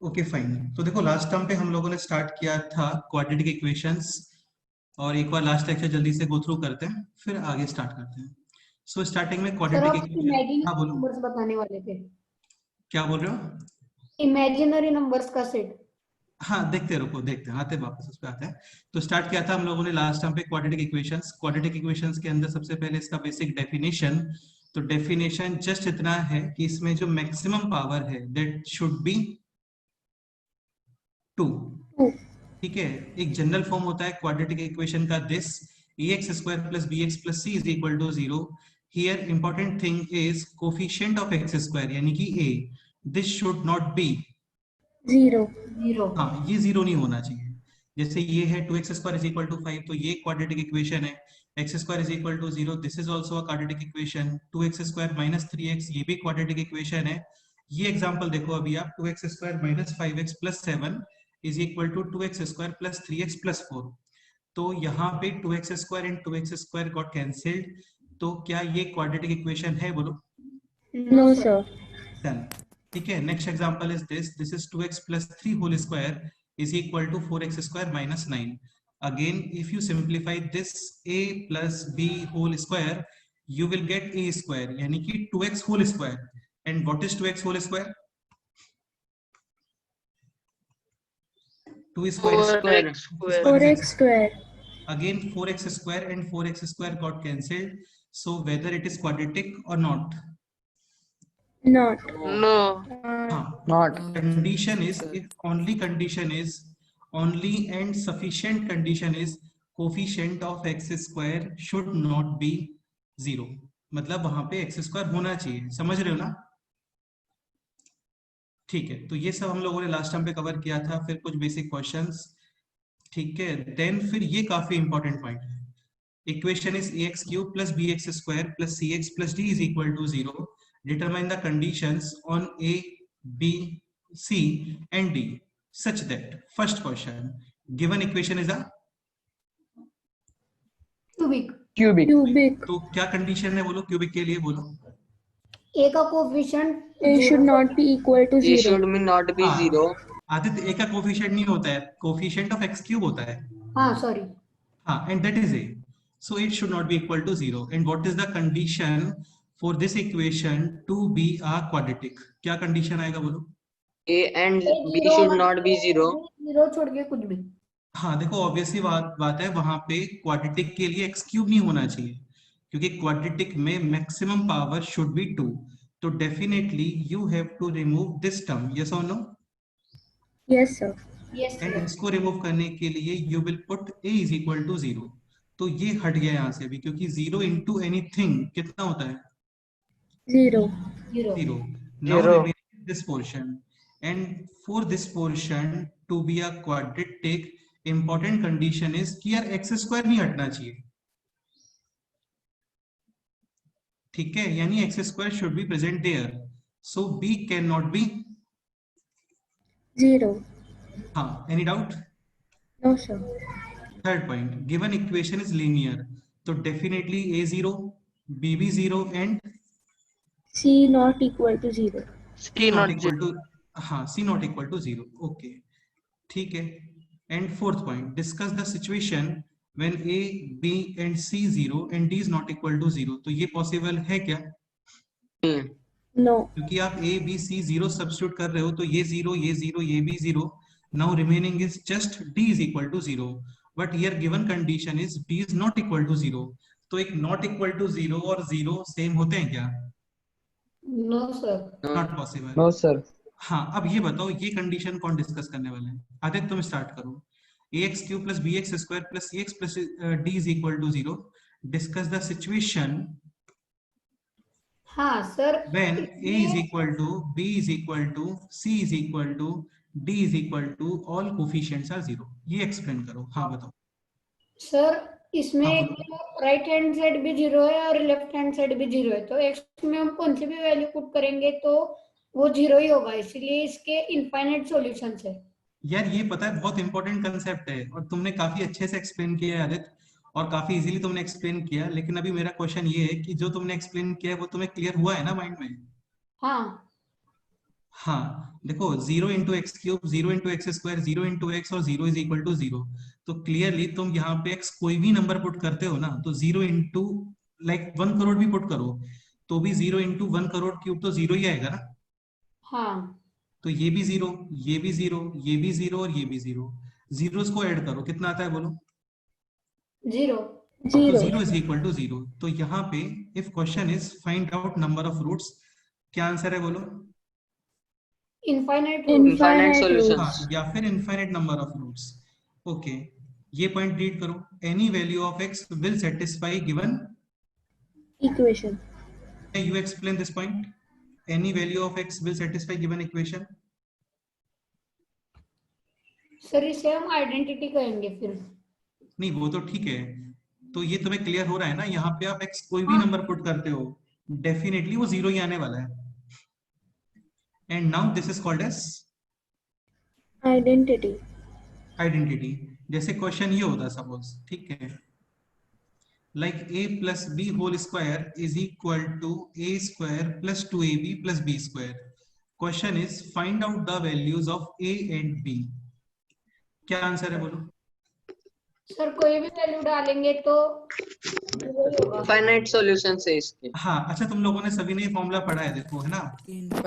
Okay fine. तो देखो last term पे हम लोगों ने स्टार्ट किया था क्वाड्रेटिक इक्वेशंस, और एक बार लास्ट लेक्चर जल्दी से गो थ्रू करते हैं फिर आगे स्टार्ट करते हैं। सो स्टार्टिंग में सर क्वाड्रेटिक आप इक्वेशन, इमेजिनरी हाँ बोलो नंबर्स बताने वाले थे। क्या बोल रहे हो? इमेजिनरी नंबर्स का सेट। हाँ देखते रुको, देखते हैं, आते हैं वापस उस पे आते हैं। तो स्टार्ट किया था हम लोगों ने लास्ट टाइम पे क्वाड्रेटिक इक्वेशंस। क्वाड्रेटिक इक्वेशंस के अंदर सबसे पहले इसका बेसिक डेफिनेशन। तो डेफिनेशन जस्ट इतना है कि इसमें जो मैक्सिमम पावर है दैट शुड बी 2। ठीक है, एक जनरल फॉर्म होता है क्वाड्रेटिक इक्वेशन का this ax square plus bx plus c is equal to 0। Here important thing is coefficient of x square यानी कि a, this should not be zero. Zero. हाँ, ये जीरो नहीं होना चाहिए। जैसे ये है 2x square is equal to 5, तो ये क्वाड्रेटिक इक्वेशन है। x square is equal to 0, this is also a quadratic equation. 2x square minus 3x, ये भी क्वाड्रेटिक इक्वेशन है। ये एग्जांपल देखो अभी आप, 2x square minus 5x plus 7 is equal to 2x square plus 3x plus 4। तो यहाँ पे 2x square and 2x square got cancelled. तो क्या ये क्वाड्रेटिक इक्वेशन है बोलो? No sir. डन। ठीक है, next example is this is 2x plus 3 whole square is equal to 4x square minus 9। Again if you simplify this a plus b whole square you will get a square यानी कि 2x whole square. And what is 2x whole square? 2 square square, 4x square. again 4x square and 4x square got cancelled, so whether it is quadratic or not? Not. No. हाँ, Not. condition is, if only condition is, only and sufficient condition is coefficient of x square should not be 0। मतलब वहां पे x square होना चाहिए, समझ रहे हो ना? ठीक है, तो ये सब हम लोगों ने लास्ट टाइम पे कवर किया था। फिर कुछ बेसिक क्वेश्चंस, ठीक है। देन फिर ये काफी इंपॉर्टेंट पॉइंट है, equation is ax cube plus bx square plus cx plus d is equal to 0. Determine the conditions on a, b, c and d such that, first question, given equation is a, cubic. Cubic. Cubic. तो क्या condition है बोलो cubic के लिए बोलो? A का coefficient a should not be equal to A zero. should be not be हाँ, 0. Aditya, a का कोफिशिएंट नहीं होता है, कोफिशिएंट ऑफ x क्यूब होता है। हाँ सॉरी। हाँ, and that is a, so it should not be equal to 0. And what is the condition for this equation to be a quadratic? क्या कंडीशन आएगा बोलो? A and B should not be 0. Zero छोड़ के कुछ भी। हाँ देखो, obviously बात है, वहां पे क्वाड्रेटिक के लिए एक्स क्यूब नहीं होना चाहिए, क्योंकि क्वाड्रेटिक में मैक्सिमम पावर शुड बी 2। तो definitely you have to remove this term, yes और no? Yes sir. Yes and sir. इसको रिमूव करने के लिए you will put a is equal to 0। तो ये हट गया यहाँ से अभी, क्योंकि 0 इंटू एनीथिंग कितना होता है? Zero. Zero. 0। Now Zero. remaining this portion, and for this portion to be a quadratic, important condition is कि यार x स्क्वायर नहीं हटना चाहिए। ठीक है, यानी x square should be present there, so b can not be zero. हाँ, any doubt? No sir. Third point, given equation is linear, तो डेफिनेटली a 0, b भी 0 and C not equal to zero. c not equal to, हाँ c not equal to 0। Okay, ठीक है। And fourth point, discuss the situation when a, b and c 0 and d is not equal to 0। तो ये possible है क्या? No. क्योंकि आप a b c 0 substitute कर रहे हो, तो ये 0, ये 0, ये भी 0। Now remaining is just d is equal to 0, but here given condition is d is not equal to 0। तो एक नॉट इक्वल टू 0 और 0 सेम होते हैं क्या? No sir. Not possible. No, sir. हाँ, अब ये बताओ ये कंडीशन कौन डिस्कस करने वाले हैं? आदित्य तुम स्टार्ट करो। ax cube plus bx square plus cx plus d is equal to 0। Discuss the situation हाँ sir. when a is equal to, b is equal to, c is equal to, d is equal to, all coefficients are 0। ये explain करो। हाँ बताओ। Sir इसमें हाँ एक बोलो। Right hand side भी जीरो है और लेफ्ट हैंड साइड भी जीरो है, तो एक्स में हम कौन सी भी वैल्यू पुट करेंगे तो वो जीरो ही होगा, इसलिए इसके इनफाइनाइट सॉल्यूशंस है। यार ये पता है, बहुत इंपॉर्टेंट कंसेप्ट है और तुमने काफी अच्छे से एक्सप्लेन किया है आदित्य, और काफी इजीली तुमने एक्सप्लेन किया। लेकिन अभी मेरा क्वेश्चन ये है कि जो तुमने एक्सप्लेन किया है वो तुम्हें क्लियर हुआ है ना माइंड में? हाँ। हाँ, देखो 0 into x cube, 0 into x square, 0 into x और 0 इज इक्वल टू 0। तो क्लियरली तुम यहाँ पे एक्स कोई भी नंबर पुट करते हो ना, तो 0 इंटू लाइक 1 करोड़ भी पुट करो तो भी 0 इंटू 1 करोड़ क्यूब तो 0 ही आएगा ना। हाँ तो ये भी 0, ये भी 0, ये भी 0 और ये भी 0। जीरोस को ऐड करो, कितना आता है बोलो। 0। तो 0 इज इक्वल टू 0। तो यहाँ पे if question is find out number of roots, क्या आंसर है बोलो। इनफाइनाइट Infinite हाँ, solutions. या फिर infinite number of roots. Okay, ये पॉइंट रीड करो। Any value of x will satisfy given equation. You explain this point. Any value of x will satisfy given equation. Sir इसे हम identity कहेंगे फिर। नहीं वो तो ठीक है, तो ये तुम्हें क्लियर हो रहा है ना, यहाँ पे आप एक्स कोई भी हाँ। नंबर पुट करते हो डेफिनेटली वो 0 ही आने वाला है। And now this is called as Identity. Identity. जैसे क्वेश्चन ये होता सपोज, ठीक है, like a plus b whole square is equal to a square plus 2ab plus b square. Question is find out the values of a and b. क्या answer है बोलो। Sir कोई भी वैल्यू डालेंगे तो वही होगा। Infinite solutions है इसके। हाँ अच्छा, तुम लोगों ने सभी ने ये फॉर्मूला पढ़ा है देखो, है ना।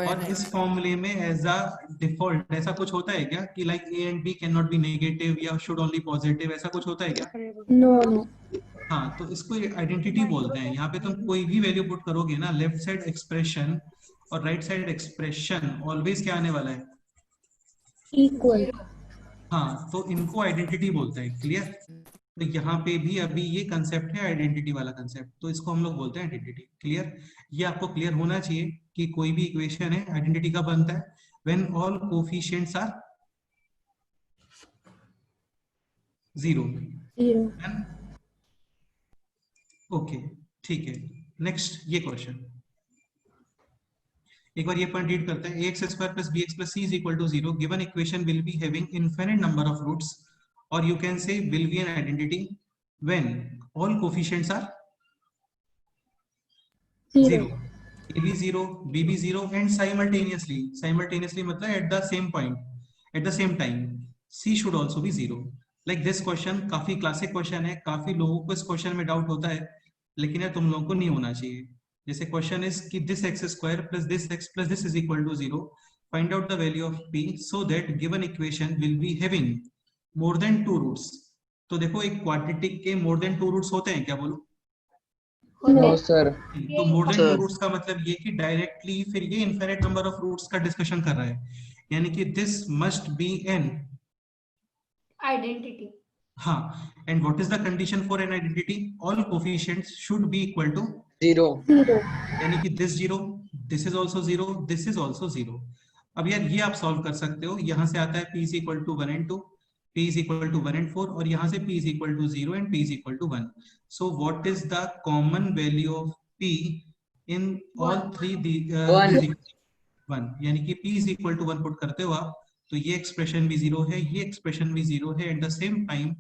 और इस फॉर्मूले में एज अ डिफॉल्ट ऐसा कुछ होता है क्या कि like a and b can not B negative या शुड ओनली पॉजिटिव, ऐसा कुछ होता है क्या। No, no. हाँ, तो इसको आइडेंटिटी बोलते हैं। यहाँ पे तुम कोई भी वैल्यू पुट करोगे ना, लेफ्ट साइड एक्सप्रेशन और राइट साइड एक्सप्रेशन ऑलवेज क्या आने वाला है। Equal. हाँ, तो इनको आइडेंटिटी बोलते हैं। क्लियर। तो यहाँ पे भी अभी ये कंसेप्ट है आइडेंटिटी वाला कंसेप्ट, तो इसको हम लोग बोलते हैं आइडेंटिटी। क्लियर। ये आपको क्लियर होना चाहिए कि कोई भी इक्वेशन है आइडेंटिटी का बनता है when all coefficients are 0। 0. Okay ठीक है, नेक्स्ट ये क्वेश्चन एक बार ये पॉइंट रीड करते हैं। ax square plus bx plus c is equal to 0. Given equation will be having infinite number of roots, or you can say will be an identity when all coefficients are 0. a b 0, b b 0 and simultaneously मतलब at the same point, at the same time c should also be 0. Like this question काफी classic question है, काफी लोगों को इस question में doubt होता है, लेकिन यार तुम लोगों को नहीं होना चाहिए। जैसे क्वेश्चन इज कि this x square plus this is equal to 0, find out the value of p so that given equation will be having more than 2 roots. तो देखो एक क्वाड्रेटिक के मोर देन 2 रूट्स होते हैं क्या बोलो। No, sir. तो मोर देन 2 Sir. रूट्स का मतलब ये कि डायरेक्टली फिर ये इनफिनिट नंबर ऑफ रूट्स का डिस्कशन कर रहा है, यानी कि this must be an identity. हाँ, and what is the condition for an identity, all coefficients should be equal to 0. 0. यानी कि this 0, this is also 0, this is also 0। अब यार ये आप सॉल्व कर सकते हो, यहां से आता है p is equal to 1 and 2, p is equal to 1 and 4, और यहां से p is equal to 0 and p is equal to 1। So what is the common value of p in all three 1, यानी कि p is equal to 1 put करते हो आप, तो ये एक्सप्रेशन भी 0 है, ये एक्सप्रेशन भी 0 है, एट द सेम टाइम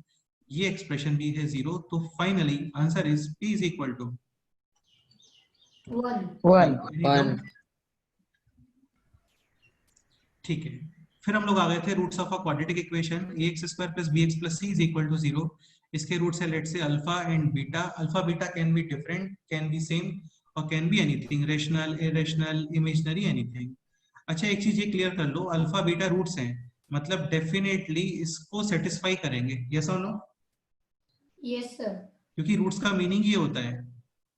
ये एक्सप्रेशन भी है 0। तो finally answer is p is equal to 1। ठीक है, फिर हम लोग आ गए थे roots of a quadratic equation ax square plus bx plus c is equal to 0। इसके रूट्स है let say alpha and beta. Alpha beta can be different, can be same, और can be anything, rational, irrational, imaginary, anything. अच्छा एक चीज ये clear कर लो, alpha beta roots हैं मतलब डेफिनेटली इसको सेटिस्फाई करेंगे, यस और नो। Yes sir. क्योंकि रूट्स का मीनिंग ये होता है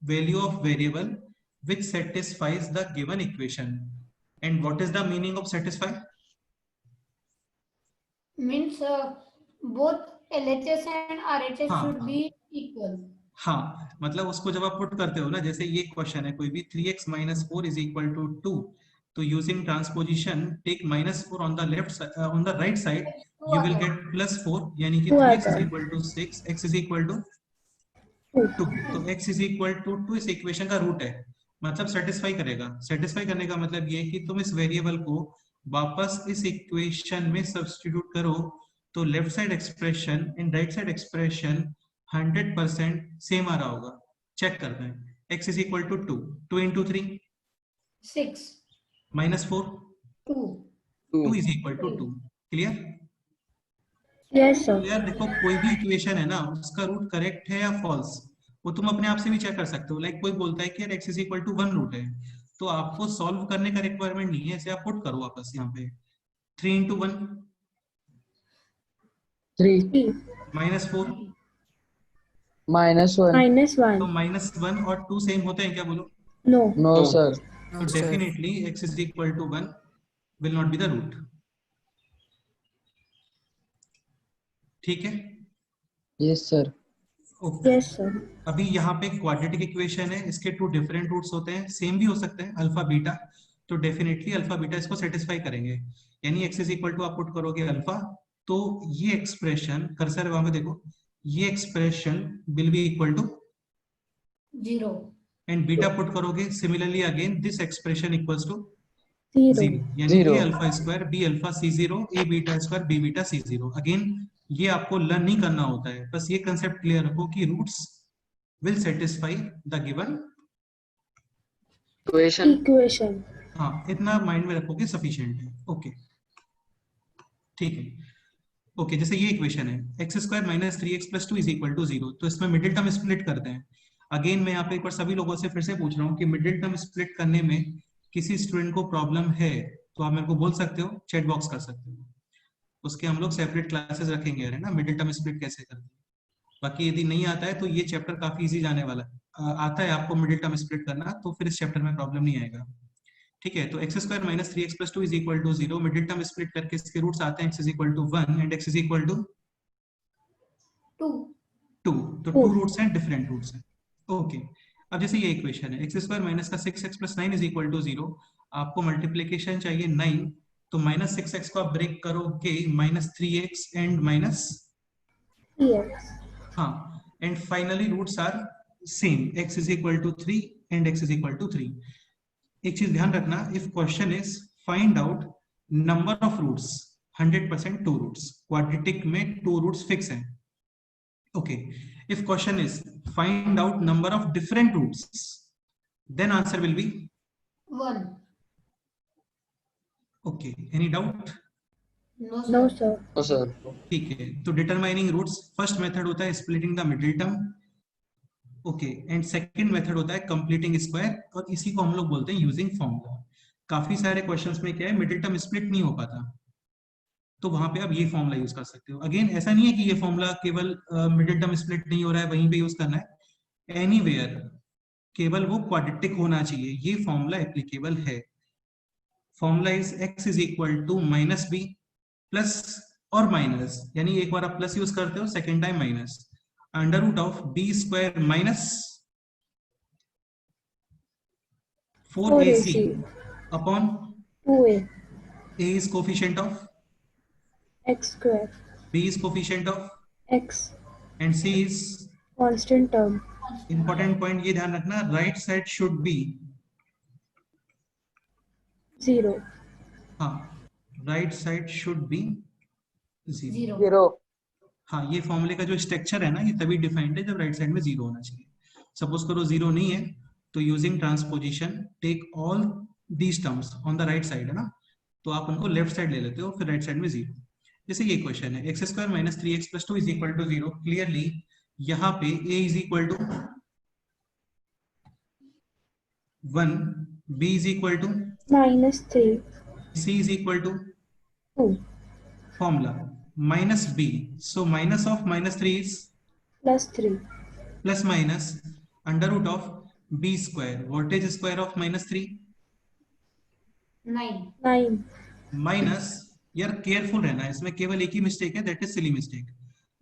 value of variable which satisfies the given equation. And what is the meaning of satisfy? Means both LHS and RHS हाँ, should be equal. हाँ, मतलब उसको जब आप पुट करते हो ना, जैसे ये क्वेश्चन है कोई भी 3x minus 4 is equal to 2, तो using transposition take minus 4 on the left on the right side, you will get plus 4, यानी कि 3x is equal to 6, x is equal to 2, तो x is equal to 2 इस equation का root है, मतलब satisfy करेगा। Satisfy करने का मतलब ये है कि तुम इस वेरिएबल को वापस इस इक्वेशन में सब्स्टिट्यूट करो, तो left side expression and right side expression 100% same आ रहा होगा। चेक करते हैं। x is equal to 2, 2 into 3 6 minus 4, 2 2. 2 is equal to 2। Clear? Yes, तो sir. यार देखो, कोई भी इक्वेशन है ना, उसका रूट करेक्ट है या फॉल्स, वो तुम अपने आप से भी चेक कर सकते हो। लाइक कोई बोलता है कि यार x is equal to 1 root है, तो आपको सॉल्व करने का रिक्वायरमेंट नहीं है, ऐसे आप पुट करो वापस यहाँ पे 3 into 1 3. 3 -4। -1. -1. तो -1 और 2 सेम होते हैं क्या, बोलो? No. No, sir. तो definitely x is equal to 1 will not be the root. ठीक है? Yes, sir. Okay. Yes, sir. अभी यहाँ पे क्वाड्रेटिक इक्वेशन है, इसके 2 डिफरेंट रूट्स होते हैं, सेम भी हो सकते हैं, अल्फा बीटा। तो डेफिनेटली अल्फा बीटा इसको सेटिस्फाई करेंगे, यानी x इज इक्वल टू आप पुट करोगे अल्फा, तो ये एक्सप्रेशन, कर्सर वहां पे देखो, ये expression will be equal to 0. And beta put करोगे similarly again this expression equals to 0. 0, यानी Zero. A alpha square b alpha C0 a beta square b beta C0। Again ये आपको लर्न नहीं करना होता है, बस ये कंसेप्ट क्लियर रखो कि roots will satisfy the given. Equation. Equation. हाँ, इतना माइंड में रखोगे सफिशिएंट है। ओके, ठीक है। ओके, जैसे ये इक्वेशन है x square minus 3x plus 2 is equal to 0, तो इसमें मिडिल टर्म स्प्लिट करते हैं। अगेन मैं यहाँ पे एक बार सभी लोगों से फिर से पूछ रहा हूँ कि मिडिल टर्म स्प्लिट करने में किसी स्टूडेंट को प्रॉब्लम है तो आप मेरे को बोल सकते हो, चैट बॉक्स कर सकते हो, उसके हम लोग सेपरेट क्लासेस रखेंगे, है ना, मिडिल टर्म स्प्लिट कैसे करते हैं। बाकी यदि नहीं आता है तो ये चैप्टर काफी इजी जाने वाला है। आता है आपको मिडिल टर्म स्प्लिट करना, तो फिर इस चैप्टर में प्रॉब्लम नहीं आएगा। ठीक है, तो x square minus 3x plus 2 is equal to 0, middle term split करके इसके रूट्स आते हैं x is equal to 1 and x is equal to 2. 2। तो 2 रूट्स हैं, डिफरेंट रूट्स हैं। ओके, अब जैसे ये इक्वेशन है एक्स स्क्वायर माइनस का 6x plus 9 is equal to 0, आपको मल्टीप्लीकेशन चाहिए 9, तो माइनस 6x को आप ब्रेक करोगे -3x एंड माइनस, 3x. हाँ, and finally roots are same, x is equal to 3 and x is equal to 3। एक चीज ध्यान रखना, if question is find out number of roots, 100% 2 roots, quadratic में 2 roots fix हैं। Okay, if question is find out number of different roots, then answer will be 1. Okay. Any doubt? No, No, sir. sir. No, sir. ठीक है, तो determining roots, first method होता है splitting the middle term, okay, and second method होता है completing square, और इसी को हम लोग बोलते हैं यूजिंग फॉर्मूला। काफी सारे क्वेश्चंस में क्या है, मिडिल टर्म स्प्लिट नहीं हो पाता, तो वहां पे आप ये फॉर्मूला यूज कर सकते हो। अगेन ऐसा नहीं है कि ये फॉर्मूला केवल मिडिल टर्म स्प्लिट नहीं हो रहा है वहीं पे यूज करना है, एनीवेयर केवल वो क्वाड्रेटिक होना चाहिए, ये फॉर्मूला एप्लीकेबल है। Formula is x is equal to minus b plus और माइनस, यानी एक बार आप प्लस यूज करते हो, second time minus, under root of b square minus 4ac upon 2a. a is coefficient of, X square. b is coefficient of, X. and c is Constant term. important point, ये ध्यान रखना, right side should be, 0. हाँ, right side should be 0। 0. हाँ, ये फॉर्मूले का जो structure है ना, ये तभी डिफाइंड है जब राइट साइड में 0 होना चाहिए। सपोज करो 0 नहीं है, तो using transposition take all these terms on the right side, है ना, तो आप उनको लेफ्ट साइड ले लेते हो, फिर राइट साइड में 0। जैसे ये क्वेश्चन है x square minus 3x plus 2 is equal to 0, clearly यहाँ पे a is equal to 1, b is equal to, -3. c is equal to 2. Formula minus b, so minus of -3 is +3. Plus minus under root of b square, what is square of -3, 9. 9. Minus, यार careful रहना, इसमें केवल एक ही mistake है, that is silly mistake,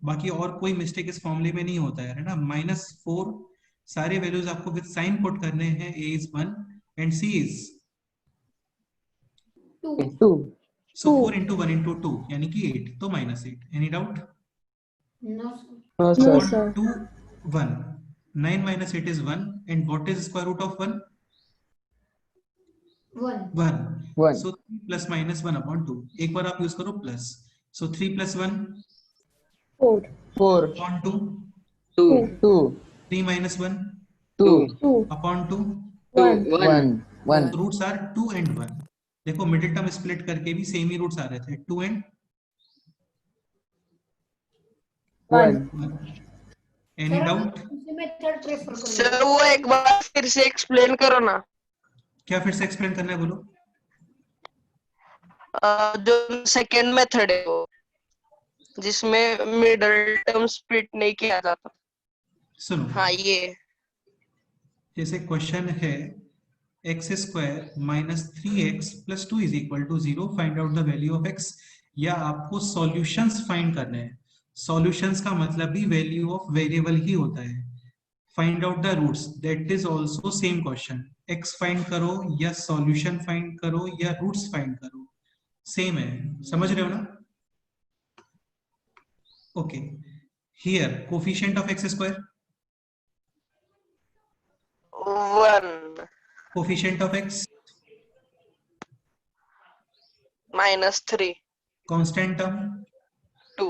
बाकी और कोई मिस्टेक इस फॉर्मूले में नहीं होता है ना। -4, सारे वैल्यूज आपको विद साइन पुट करने हैं, a is 1 and c is, 2. 2. So 4 into 1 into 2 यानी कि 8, तो -8। Any doubt? No, sir. No, No, sir. sir. 2 1, 9 minus 8 is 1, and what is square root of 1? 1. 1। 1. So 3 plus minus 1 upon 2, एक बार आप use करो plus, so 3 plus 1 4. 4. upon 2, 2. 2. 3 minus 1 2. 2. upon 2, 1. 1. 1. roots are 2 and 1, देखो middle term split करके भी same ही roots आ रहे थे, 2 and 1. 1. Any sir doubt? इसी मेथड प्रेफर करूंगा। सर वो एक बार फिर से एक्सप्लेन करो ना। क्या फिर से एक्सप्लेन करना है बोलो? जो सेकंड मेथड है वो, जिसमें मिडिल टर्म स्प्लिट नहीं किया जाता। सुनो, हाँ ये जैसे क्वेश्चन है x square minus 3x plus 2 is equal to 0, find out the value of x, या आपको सॉल्यूशंस फाइंड करने हैं। सॉल्यूशंस का मतलब भी वैल्यू ऑफ वेरिएबल ही होता है। Find out the roots, that is also same question. x find करो या सॉल्यूशन फाइंड करो या रूट्स फाइंड करो, सेम है, समझ रहे हो ना? Okay, here coefficient of x square, 1 coefficient of x, -3 constant term, 2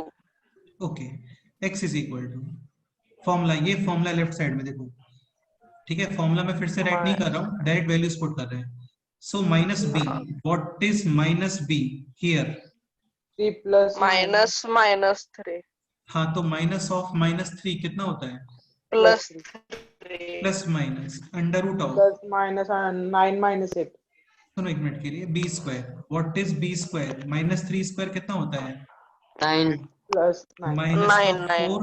okay, x is equal to formula, ये फॉर्मूला लेफ्ट साइड में देखो, ठीक है? फॉर्मूला में फिर से राइट नहीं कर रहा हूँ, डायरेक्ट वैल्यूज पुट कर रहे हैं। So minus b, what is minus b here? 3 plus -3 हाँ, तो माइनस ऑफ -3 कितना होता है? +3 plus minus under root of, plus minus 9 minus 8. सुनो एक मिनट के लिए, b square, what is b square? -3 square कितना होता है? 9 plus 9. माइनस 9 4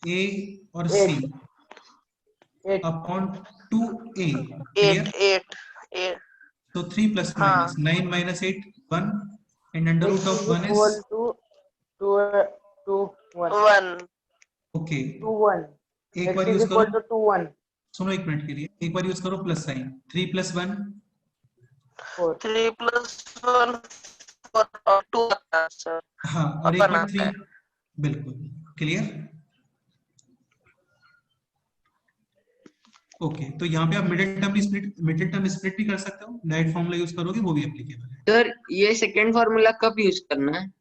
ए और सी 8. Upon 2a, 8 clear? 8 तो 3 प्लस हाँ। Minus 9 minus 8 1, and under root of 1 equal is to 1. 1 ओके। 2 1. एक X बार is यूज equal करो, to 2 1. सुनो एक मिनट के लिए, एक बार यूज करो प्लस साइन, 3 प्लस 1 4. 3 + 1 और 2 आता है सर। हाँ, और एक अपन बार आता 3, है। बिल्कुल क्लियर। ओके, तो यहाँ पे आप मिडिल टर्म स्प्लिट भी कर सकते हो, डायरेक्ट फॉर्मूला यूज करोगे वो भी एप्लीकेबल है। सर ये सेकंड फार्मूला कब यूज करना है?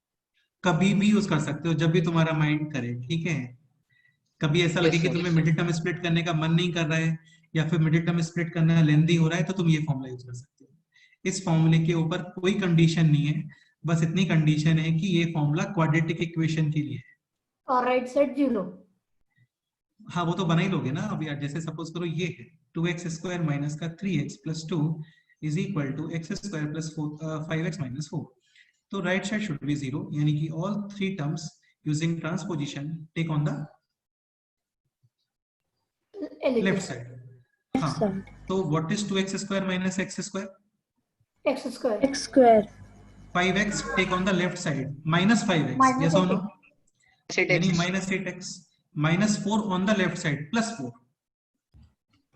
कभी भी यूज कर सकते हो, जब भी तुम्हारा माइंड करे, ठीक है? कभी ऐसा लगे Yes, कि sir. तुम्हें मिडिल टर्म स्प्लिट करने का मन नहीं कर रहा है, या फिर मिडिल टर्म स्प्लिट करना लेंदी हो रहा है, तो तुम ये फॉर्मूला यूज कर सकते हो। इस फॉर्मूले के ऊपर कोई कंडीशन नहीं है, बस इतनी कंडीशन है कि ये फॉर्मूला क्वाड्रेटिक इक्वेशन के लिए है। और राइट साइड 0। हाँ, वो तो बना ही लोगे ना अब यार। जैसे सपोज करो ये है 2x स्क्वायर माइनस का 3x plus 2 is equal to x square plus 5x minus 4, तो राइट साइड शुड बी 0, यानी कि all 3 terms using transposition take on the left side. हाँ, side. तो what is 2x square minus x square? x square X square. 5x take on the left side, minus 5x, yes और no? यानी minus 8x, minus 4 on the left side, plus 4,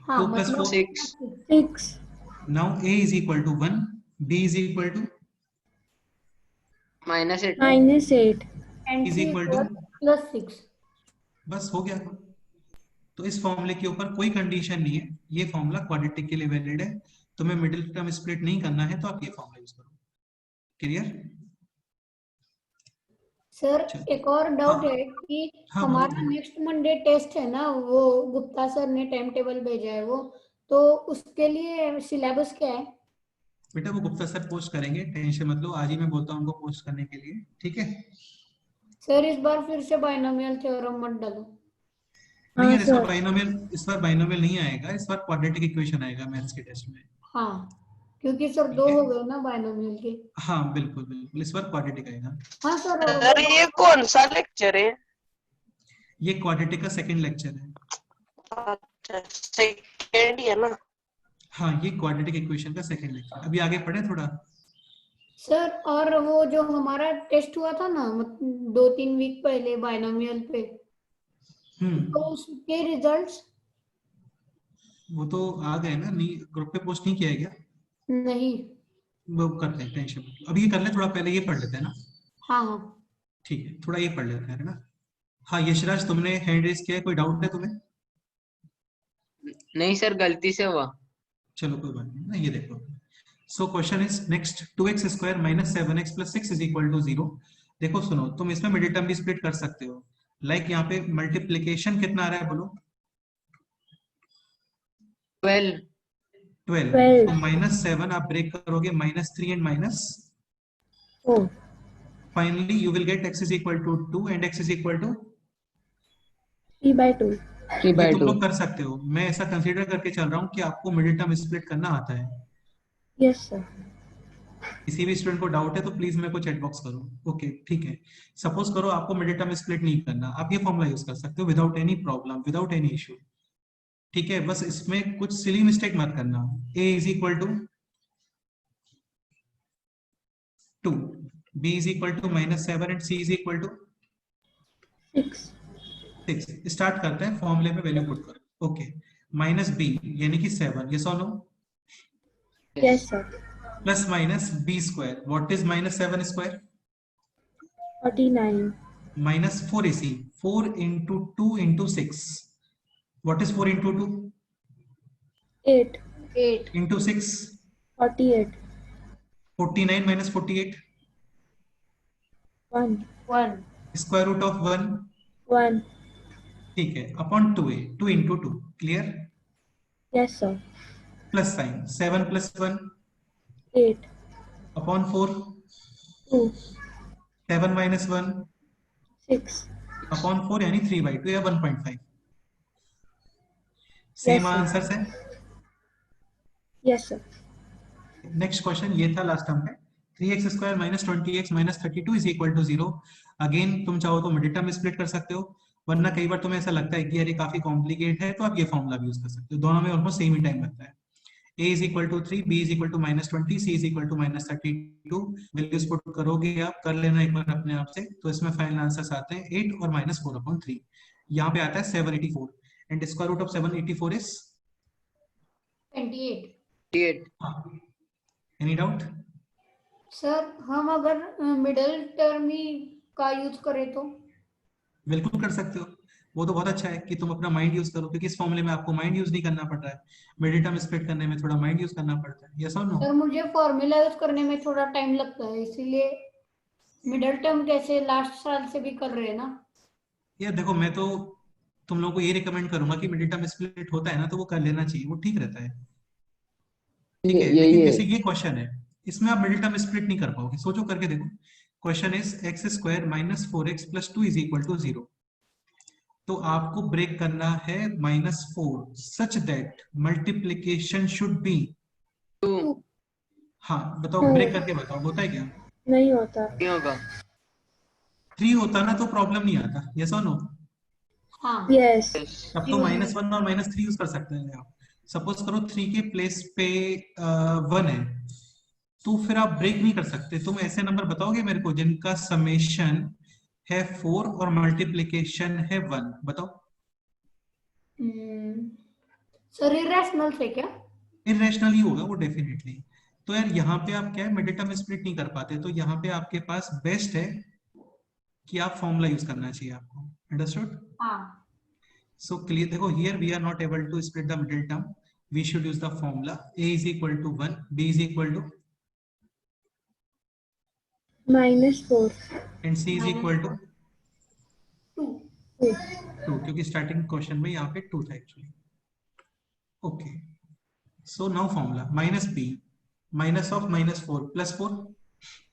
हाँ 2 plus मतलब 6. 6. now a is equal to 1, b is equal to -8. -8. and is c equal to, plus 6। बस हो गया। तो इस फॉर्मूले के ऊपर कोई कंडीशन नहीं है, ये फॉर्मूला क्वाड्रेटिक के लिए वैलिड है। तुम्हें मिडिल टर्म स्प्लिट नहीं करना है तो आप ये फॉर्मूला यूज करो, क्लियर? सर चलो। एक और डाउट हाँ। है कि हाँ, हमारा बोलो। नेक्स्ट मंडे टेस्ट है ना, वो गुप्ता सर ने टाइम टेबल भेजा है वो, तो उसके लिए सिलेबस क्या है? बेटा वो गुप्ता सर पोस्ट करेंगे, टेंशन मत लो, आज ही मैं बोलता हूँ उनको पोस्ट करने के लिए, ठीक है? सर इस बार फिर से बाइनोमियल थ्योरम मत डालो। नहीं हाँ यार, सर। इस बार बाइनोमियल नहीं आएगा, इस बार क्वाड्रेटिक इक्वेशन आएगा मैथ्स के टेस्ट में। हाँ क्योंकि सर ठीक 2 है। हो गए ना बाइनोमियल के। हाँ बिल्कुल बिल्कुल, इस बार क्वाड्रेटिक आएगा। हाँ सर और सर ये कौन सा लेक्चर है? ये क्वाड्रेटिक का सेकंड लेक्चर है। अच्छा सेकेंड है ना? हाँ, ये क्वाड्रेटिक इक्वेशन का सेकंड लेक्चर। अभी आगे पढ़े थोड़ा। सर और वो जो हमारा टेस्ट हुआ था ना 2-3 वीक पहले बाइनोमियल पे, तो उसके रिजल्ट्स वो तो आ गए ना, नहीं ग्रुप पे पोस्ट नहीं किया है क्या? नहीं। वो करते हैं, टेंशन मत लो। अभी ये कर ले, थोड़ा पहले ये पढ़ लेते हैं ना। हाँ हाँ ठीक है, थोड़ा ये पढ़ लेते हैं, है ना? हाँ यशराज, तुमने हैंड रेज किया है, कोई डाउट है तुम्हें? नहीं सर, गलती से हुआ। चलो कोई बात नहीं ना, ये देखो। So question is next, 2x square minus 7x plus 6 is equal to 0। देखो सुनो, तुम इसमें मिडिल टर्म भी स्प्लिट कर सकते हो। लाइक यहाँ पे मल्टीप्लिकेशन कितना आ रहा है बोलो? 12. 12, 12. तो -7 आप ब्रेक करोगे -3 and -4. Finally you will get x is equal to 2 and x is equal to 3/2. 3 by ये तुम 2. लोग कर सकते हो। मैं ऐसा कंसीडर करके चल रहा हूँ कि आपको मिडिल टर्म स्प्लिट करना आता है। Yes, sir. किसी भी स्टूडेंट को डाउट है तो प्लीज मेरे को चैट बॉक्स करो। ओके ठीक है, सपोज करो आपको मिडिल टर्म स्प्लिट नहीं करना, आप ये फॉर्मूला यूज कर सकते हो without any problem, without any issue. ठीक है, बस इसमें कुछ सिली मिस्टेक मत करना। a is equal to 2, b is equal to -7 and c is equal to 6. 6। Start करते हैं, फॉर्मूले में वैल्यू पुट करो। ओके, -b यानी कि 7, ये सॉल्व हो। Yes, sir. Plus minus b square, what is -7 square? 49. Minus 4ac, 4 into 2 into 6, what is 4 into 2 8. into 6? 48. 49 minus 48, 1. square root of 1, 1. ठीक है, upon 2a, 2 into 2, clear? Yes, sir. Plus sign, 7 plus 1 8. Upon 4, 2. 7 minus 1 6. Upon 4 यानी 3/2 या 1.5। Same sir. Answer है। Yes, sir. Next question ये था last term पे, 3x² minus 20x minus 32 is equal to 0। Again तुम चाहो तो मिडिल टर्म स्प्लिट कर सकते हो, वरना कई बार तुम्हें ऐसा लगता है कि यार ये काफी कॉम्प्लिकेट है, तो आप ये फॉर्मूला भी यूज कर सकते हो। दोनों में ऑलमोस्ट सेम ही टाइम लगता है। a is equal to 3, b is equal to -20, c is equal to -32। Values put करोगे आप, कर लेना एक बार अपने आप से, तो इसमें फाइनल आंसर्स आते हैं 8 और -4/3। यहाँ पे आता है 784 and square root of 784 is 28। 8. Any doubt? Sir हम अगर मिडिल टर्म ही का यूज करें तो? बिल्कुल कर सकते हो, वो तो बहुत अच्छा है कि तुम अपना माइंड यूज करो, क्योंकि इस फॉर्मूले में आपको माइंड यूज नहीं करना पड़ रहा है। मिडिल टर्म स्प्लिट करने में थोड़ा माइंड यूज करना पड़ता है, यस और नो? सर मुझे फॉर्मूला यूज करने में थोड़ा टाइम लगता है, इसीलिए मिडिल टर्म जैसे लास्ट साल से भी कर रहे हैं ना। यार देखो, मैं तो तुम लोगों को ये रिकमेंड करूंगा कि मिडिल टर्म स्प्लिट होता है ना तो वो कर लेना चाहिए, वो ठीक रहता है। ठीक है, लेकिन जैसे ये क्वेश्चन है, इसमें आप मिडिल टर्म स्प्लिट नहीं कर पाओगे। सोचो करके देखो, question is x² minus 4x plus 2 is equal to 0। तो आपको ब्रेक करना है -4 such that multiplication should be 2. हाँ बताओ, ब्रेक करके बताओ, होता है क्या? नहीं होता. नहीं होगा. 3 होता ना तो प्रॉब्लम नहीं आता, यस और नो? हाँ Yes. तब तो -1 और -3 यूज कर सकते हैं आप। सपोज करो 3 के प्लेस पे 1 है, तो फिर आप ब्रेक नहीं कर सकते। तुम ऐसे नंबर बताओगे मेरे को जिनका समेशन है 4 और मल्टीप्लिकेशन है 1, बताओ। सर इरेशनल से क्या? इरेशनल ही होगा वो डेफिनेटली। तो यार यहाँ पे आप क्या है, मिडिल टर्म स्प्लिट नहीं कर पाते, तो यहाँ पे आपके पास बेस्ट है कि आप फॉर्मूला यूज करना चाहिए आपको। अंडरस्टूड? हाँ सो क्लियर, देखो here we are not able to split the middle term, we should use the formula. a is equal to 1, b is equal to -4. and c is equal to 2। 2, क्योंकि starting question में यहाँ पे 2 था actually. Okay, so now formula -b minus of -4 plus 4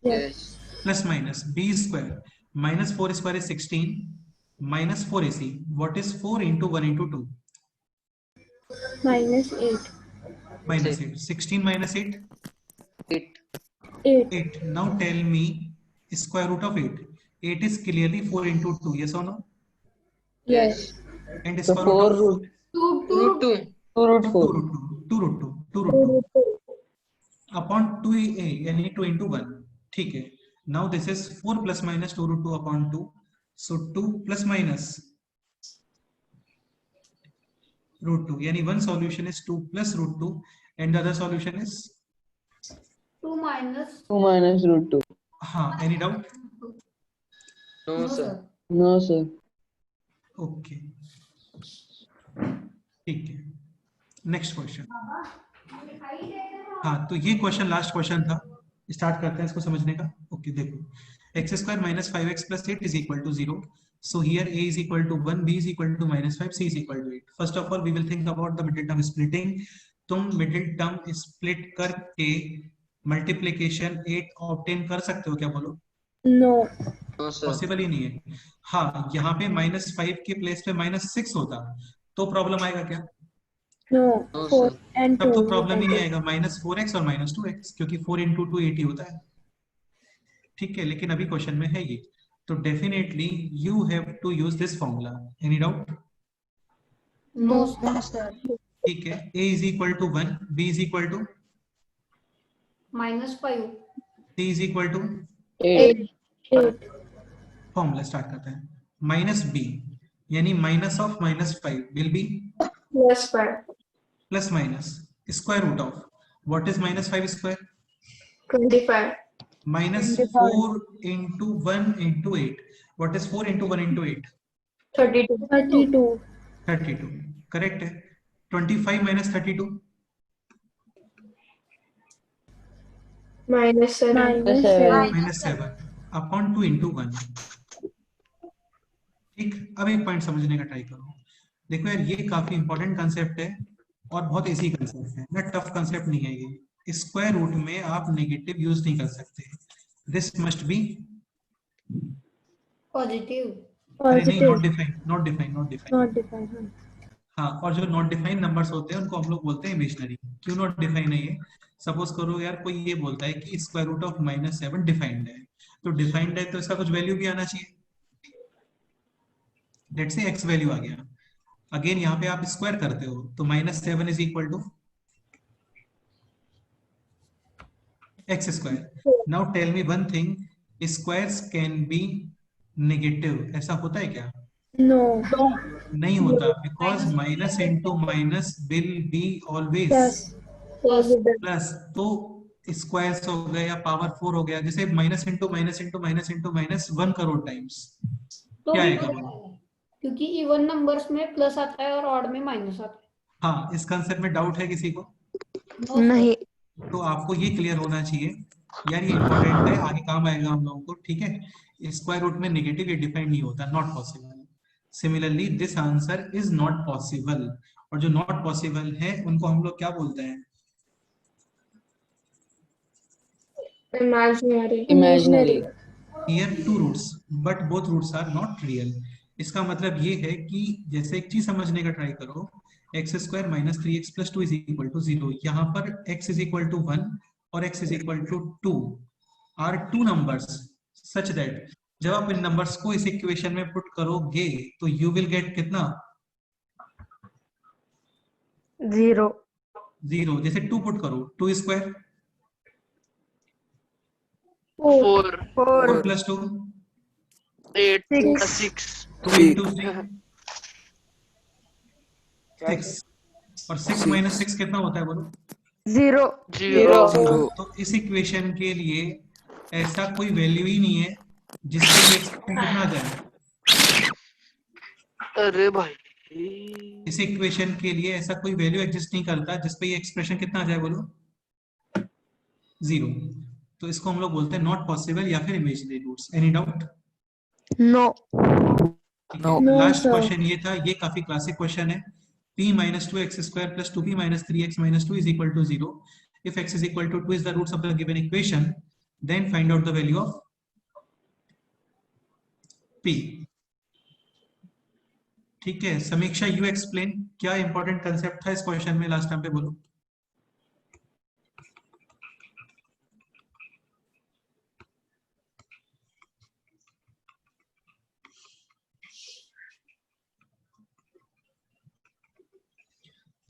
Yes. Plus minus b square -4 square is 16 -4ac, what is 4 into 1 into 2? -8. -8, 16 minus 8 8. 8. 8। now tell me square root of 8, 8 is clearly 4 into 2, yes or no? Yes. And So square root of 4 root 2. 2 root 4. 2 root 2 upon 2a यानी 2 into 1, ठीक है। now this is 4 plus minus 2 root 2 upon 2, so 2 plus minus root 2, यानी one solution is 2 plus root 2 and the other solution is 2 minus 2 minus root 2. हाँ, any doubt? No, No, sir. sir. No, sir. Okay ठीक है, next question. हाँ, तो ये question last question था, start करते हैं इसको समझने का। ओके देखो, x² minus 5x plus 8 is equal to 0, so here a is equal to 1, b is equal to -5, c is equal to 8। first of all we will think about the middle term splitting। तुम middle term split करके multiplication 8 obtain कर सकते हो क्या? बोलो। No. No, sir. Possible ही नहीं है। हाँ, यहाँ पे -5 के प्लेस पे -6 होता तो प्रॉब्लम आएगा क्या? No. No, 4 sir. and 2. तब तो प्रॉब्लम ही नहीं आएगा। -4x और -2x, क्योंकि 4 × 2 80 होता है। ठीक है, लेकिन अभी क्वेश्चन में है ये, तो definitely you have to use this formula. Any doubt? No No. Sir. ठीक है, a is equal to 1, b is equal to, -5 c is equal to, 8. 8. Formula start करते हैं। -b यानी minus of -5 will be +5. Plus minus square root of what is -5 square? 25. -4 into 1 into 8. What is 4 into 1 into 8? 32. 32. Correct है। 25 minus 32 -7. -7 upon 2 into 1। ठीक, अब एक point समझने का try करो। देखो यार, ये काफी इंपॉर्टेंट कंसेप्ट है और बहुत इजी कंसेप्ट है ना, टफ कंसेप्ट नहीं है ये। स्क्वायर रूट में आप नेगेटिव यूज नहीं कर सकते। This must B, positive. अरे नहीं, not Positive. Defined, not defined, not defined. Not defined. हाँ, और जो नॉट डिफाइंड नंबर्स होते हैं उनको हम लोग बोलते हैं इमेजिनरी। क्यों नॉट डिफाइंड है ये? सपोज करो यार, कोई ये बोलता है कि स्क्वायर रूट ऑफ -7 डिफाइंड है, तो डिफाइंड है तो इसका कुछ वैल्यू भी आना चाहिए। लेट्स से x वैल्यू आ गया। अगेन यहाँ पे आप स्क्वायर करते हो तो -7 is equal to x square. Now tell me one thing, squares can be negative, ऐसा होता है क्या? No. नहीं होता, because minus into minus will be always Plus. Positive. Plus. तो स्क्वायर्स हो गया या पावर 4 हो गया, जैसे minus into minus into minus into minus 1 crore times, तो क्या भी आएगा? होता है, क्योंकि इवन नंबर्स में प्लस आता है और ऑड में माइनस आता हाँ, इस कंसेप्ट में डाउट है किसी को? है। नहीं। तो आपको ये क्लियर होना चाहिए यार, ये इंपॉर्टेंट है, आगे काम आएगा हम लोगों को। ठीक है, स्क्वायर रूट में नेगेटिव ये डिफाइंड नहीं होता, not possible. Similarly this answer is not possible, और जो नॉट पॉसिबल है उनको हम लोग क्या बोलते हैं? Imaginary. Here two roots, but both roots are not real. इसका मतलब ये है कि जैसे एक चीज समझने का ट्राई करो, x square minus 3x plus 2 is equal to 0। यहाँ पर x इज इक्वल टू 1 और x is equal to 2 are two numbers such that जब आप इन नंबर्स को इस इक्वेशन में पुट करोगे तो यू विल गेट कितना? 0। 0। जैसे 2 पुट करो, 2 स्क्वायर 4. 4 plus 2 8 Six. 6 2 इंटू 3 6 और 6 माइनस 6 कितना होता है बोलो? 0। तो इस इक्वेशन के लिए ऐसा कोई वैल्यू ही नहीं है जिससे ये एक्सप्रेशन कितना आ जाए। अरे भाई, इस इक्वेशन के लिए ऐसा कोई वैल्यू एग्जिस्ट नहीं करता जिसपे ये एक्सप्रेशन कितना आ जाए बोलो? 0। तो इसको हम लोग बोलते हैं नॉट पॉसिबल या फिर imaginary roots. Any doubt? No. Last sir. Question ये था, ये काफी क्लासिक क्वेश्चन है। p minus 2x square plus 2p minus 3x minus 2 is equal to 0. If x is equal to 2 is the roots of the given equation, then find out the value of p. ठीक है, समीक्षा you explain, क्या important concept था इस question में last time पे, बोलो।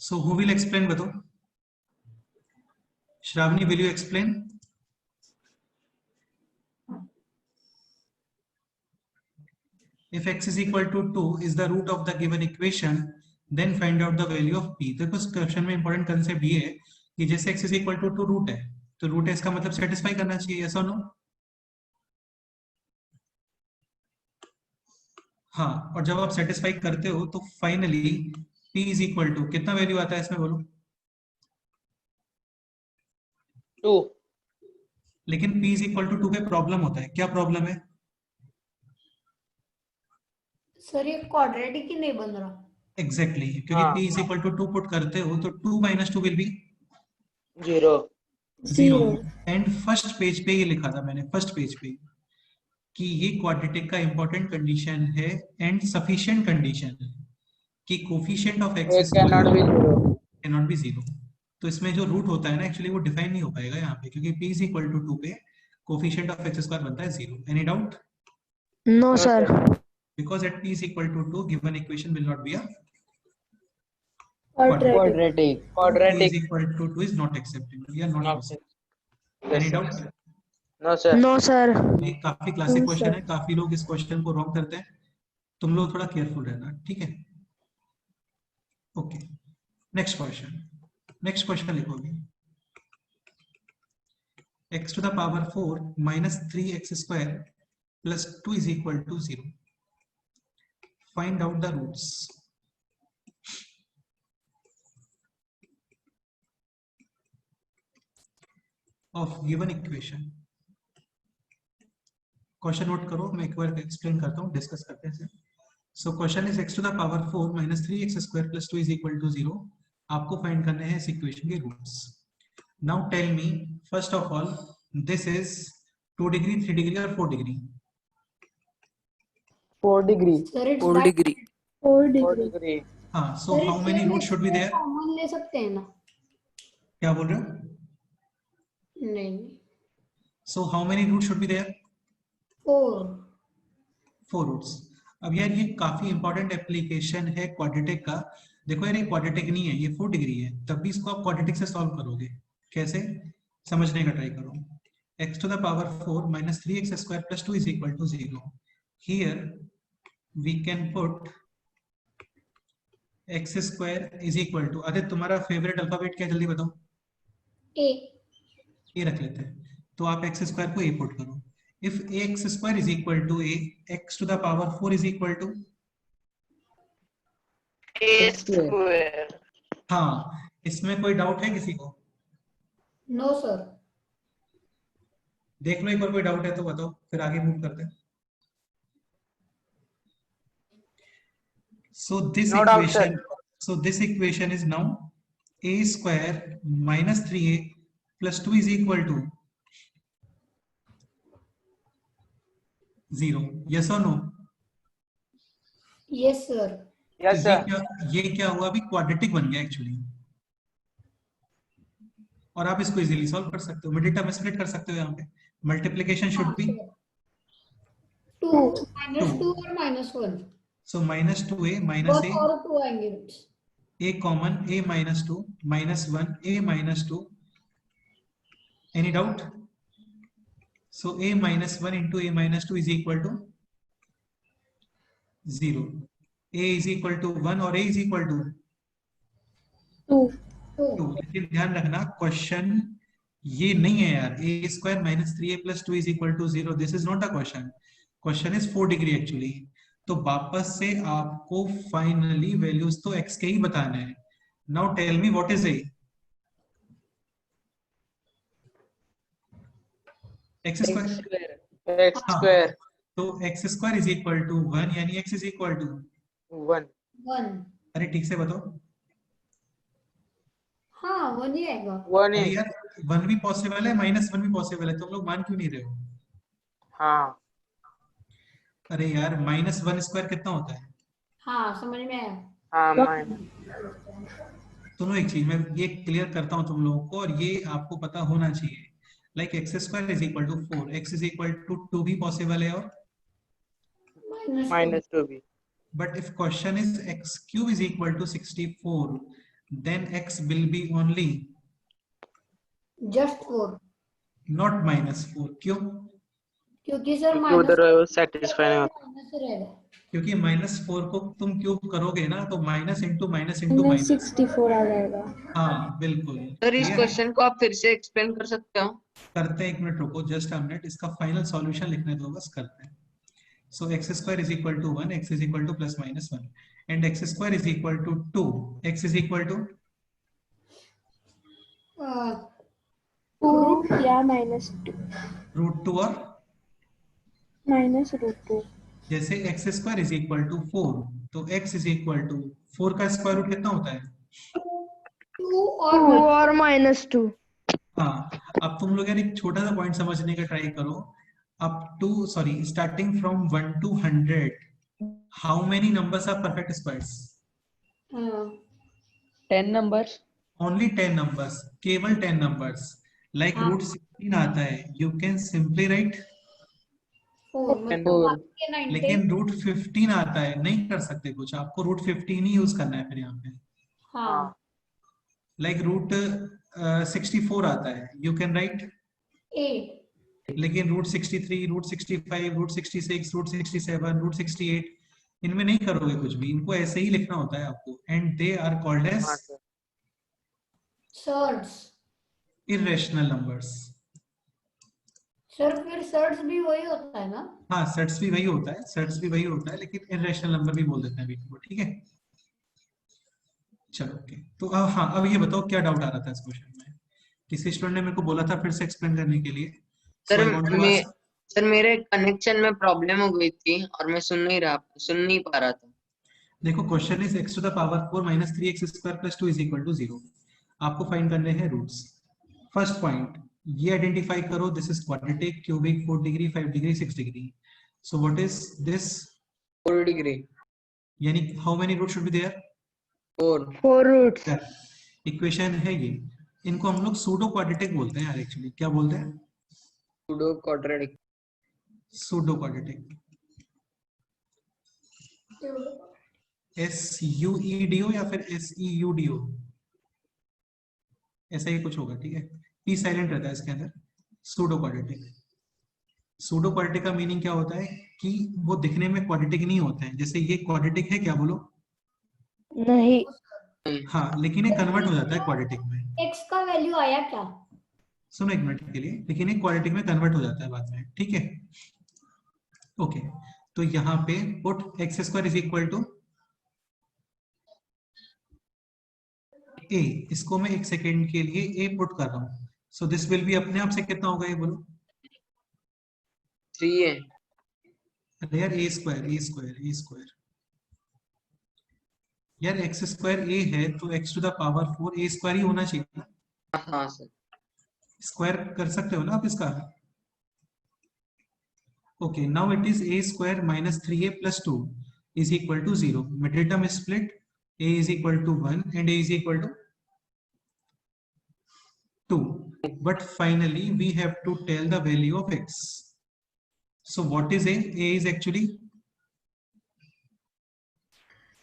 So who will explain? बताओ। Shravani, will you explain? If x is equal to 2 is the root of the given equation, then find out the value of p. देखो इस question में important concept ये है कि जैसे x is equal to 2 root है, तो रूट है इसका मतलब सेटिस्फाई करना चाहिए, yes or no? हाँ, और जब आप सेटिस्फाई करते हो तो finally p is equal to कितना वैल्यू आता है इसमें बोलो? 2. लेकिन p इज इक्वल टू 2 पे प्रॉब्लम होता है, क्या प्रॉब्लम है? सर ये क्वाड्रेटिक ही नहीं बन रहा। एग्जैक्टली क्योंकि हाँ। p is equal to 2 put करते हो तो 2 minus 2 will be 0. 0 0. And first page पे ये लिखा था मैंने फर्स्ट पेज पे कि ये क्वाड्रेटिक का इंपॉर्टेंट कंडीशन है एंड सफिशिएंट कंडीशन कि coefficient of x It cannot be 0. Can not B 0। तो इसमें जो रूट होता है ना एक्चुअली वो डिफाइन नहीं हो पाएगा यहाँ पे क्योंकि p इज इक्वल टू 2 पे कोफिशिएंट ऑफ एक्स स्क्वायर बनता है 0। Any doubt? No, sir. Because at p is equal to 2 given equation will not be a Quadratic. quadratic. 2 is Quadratic. equal to 2 is not acceptable. We are not Not possible. Yes, Any sir. doubt? No, sir. No, sir. ये काफी classic No, question sir. है, काफी लोग इस question को wrong करते हैं, तुम लोग थोड़ा केयरफुल रहना, ठीक है? ओके, नेक्स्ट क्वेश्चन लिखोगे x to the power 4 minus 3x square plus 2 is equal to 0. Find out the roots. Of given equation. Question note करो, मैं एक बार एक्सप्लेन करता हूँ, डिस्कस करते हैं। सो question is x to the power 4 minus 3x square plus 2 is equal to 0. आपको find करने हैं इस इक्वेशन के roots. Now tell me first of all this is 2 degree 3 degree और 4 degree? 4 degree. Sir, it's 4 by degree. 4 4 degree. degree. हाँ, so Sir, how इससे many हम root should be there? Common ले सकते हैं ना? क्या बोल रहे हो? नहीं, so how many root should be there? 4 roots. अब यार ये काफी इंपॉर्टेंट एप्लीकेशन है क्वाड्रेटिक का। देखो यार ये क्वाड्रेटिक नहीं है, ये 4 डिग्री है, तब भी इसको आप क्वाड्रेटिक से सॉल्व करोगे। कैसे समझने का ट्राई करो। x to the power 4 minus 3x square plus 2 is equal to 0. Here we can put x square is equal to, अरे तुम्हारा फेवरेट अल्फाबेट क्या है जल्दी बताओ? A. a रख लेते हैं, तो आप x स्क्वायर को a पुट करो। If ax square is equal to a, x to the power 4 is equal to, A square. हाँ, इसमें कोई डाउट है किसी को? No, sir. देख लो एक बार, कोई डाउट है तो बताओ, फिर आगे मूव करते हैं। So this No doubt, equation, sir. so this equation is now a square minus 3a plus 2 is equal to 0. Yes or no? Yes, sir. Yes, तो sir. ये क्या हुआ, अभी क्वाड्रेटिक बन गया एक्चुअली, और आप इसको इजीली सॉल्व कर सकते हो, मिडिल टर्म स्प्लिट कर सकते हो। यहाँ पे मल्टीप्लिकेशन शुड बी 2 minus 2 और minus 1. So minus 2a minus बहुत a, और 2 आएंगे roots. a common, a minus 2 minus 1 a minus 2. Any doubt? So a minus 1 into a minus 2 is equal to 0. a is equal to 1 और a is equal to 2. 2. लेकिन ध्यान रखना question ये नहीं है यार, a square minus 3a plus 2 is equal to 0. This is not a question. Question is 4 degree actually. तो वापस से आपको फाइनली वैल्यूज तो x के ही बताने हैं। Now tell me what is a? x square. X square. तो x square is equal to 1, यानी x इज इक्वल टू 1. 1. अरे ठीक से बताओ। हाँ, 1 ही आएगा. 1 अरे is. यार 1 भी पॉसिबल है, -1 भी पॉसिबल है, तुम लोग मान क्यों नहीं रहे हो? हाँ. अरे यार -1 स्क्वायर कितना होता है? हाँ, समझ में आया. हाँ, mine. सुनो एक चीज, मैं ये क्लियर करता हूँ तुम लोगों को, और ये आपको पता होना चाहिए। Like x square is equal to 4, x is equal to 2 भी पॉसिबल है, और Minus 2 भी. but if question is x cube is equal to 64, then x will be only Just 4. not -4. क्यों? क्योंकि सर क्योंकि उधर वो satisfy नहीं होता. माइनस रहेगा. क्योंकि -4 को तुम क्यूब करोगे ना, तो माइनस इंटू माइनस इंटू हमें माइनस। 64 आ जाएगा. हाँ बिल्कुल। सर इस Clear है? क्वेश्चन को आप फिर से एक्सप्लेन कर सकते हो? करते हैं, एक मिनट रुको, जस्ट अ मिनट, इसका फाइनल सॉल्यूशन लिखने दो, बस करते हैं। So x square is equal to 1, x is equal to plus minus 1, and x square is equal to 2, x is equal to 2 या -2. √2, और -√2. जैसे x square is equal to 4, तो x इज इक्वल टू 4 का square root कितना होता है? 2 2 और और -2 हाँ, अब तुम लोग यार एक छोटा सा पॉइंट समझने का ट्राई करो। Up to sorry starting from 1 to 100 how many numbers are perfect squares? 10 numbers only 10 numbers, केवल 10 नंबर्स। लाइक हाँ। रूट 16 आता है, यू कैन सिंपली राइट, 4 मतलब 4 बाकी के 90 लेकिन रूट 15 आता है, नहीं कर सकते कुछ, आपको रूट 15 ही यूज करना है फिर यहाँ पे। हाँ लाइक रूट 64 आता है, यू कैन राइट, 8 लेकिन root 63, root 65, root 66, root 67, root 68 इनमें नहीं करोगे कुछ भी, इनको ऐसे ही लिखना होता है आपको। And they are called as हाँ सर। सर्ड्स। Irrational numbers. सर फिर सर्ड्स भी वही होता है ना? हाँ, सेट्स भी वही होता है, सेट्स भी वही होता है, लेकिन इरेशनल नंबर भी बोल देते हैं अभी इनको, ठीक है। चलो ओके, तो अब हाँ, अब ये बताओ क्या डाउट आ रहा था इस क्वेश्चन में? किसी स्टूडेंट ने मेरे को बोला था फिर से एक्सप्लेन करने के लिए। Sir So I want to मैं ask- सर मेरे कनेक्शन में प्रॉब्लम हो गई थी और मैं सुन नहीं पा रहा था। देखो question is x to the power 4 minus 3x square plus 2 is equal to 0। आपको फाइंड करने हैं रूट्स। फर्स्ट पॉइंट ये आइडेंटिफाई करो, this is quadratic, cubic, 4 degree, 5 degree, 6 degree. So what is this? 4 degree, यानी how many root should be there? 4 roots equation है ये, इनको हम लोग सूडो क्वाड्रेटिक बोलते हैं यार, एक्चुअली क्या बोलते हैं? Pseudo quadratic. Pseudo quadratic, SUEDO या फिर SEUDO, ऐसा ही कुछ होगा, ठीक है। P साइलेंट रहता है इसके अंदर। सूडो क्वाड्रेटिक, सूडो क्वाड्रेटिक का मीनिंग क्या होता है कि वो दिखने में क्वाड्रेटिक नहीं होते हैं। जैसे ये क्वाड्रेटिक है क्या, बोलो? नहीं हाँ, लेकिन ये कन्वर्ट हो जाता है क्वाड्रेटिक में। x का वैल्यू आया क्या? सुनो एक मिनट के लिए, लेकिन ये क्वाड्रेटिक में कन्वर्ट हो जाता है बाद में, ठीक है। ओके, तो यहाँ पे put x square is equal to a, इसको मैं एक सेकेंड के लिए a पुट कर रहा हूँ। सो दिस विल बी अपने आप से कितना होगा ये बोलो? 3 है। अरे यार a स्क्वायर यार, एक्स स्क्वायर a है तो x to the power 4 a square ही होना चाहिए ना। हाँ सर। स्क्वायर कर सकते हो ना आप इसका। Okay, now it is a square minus 3a plus 2 is equal to 0। Middle term split, a is equal to 1 and a is equal to 2, but finally we have to tell the value of x. So what is a? A is actually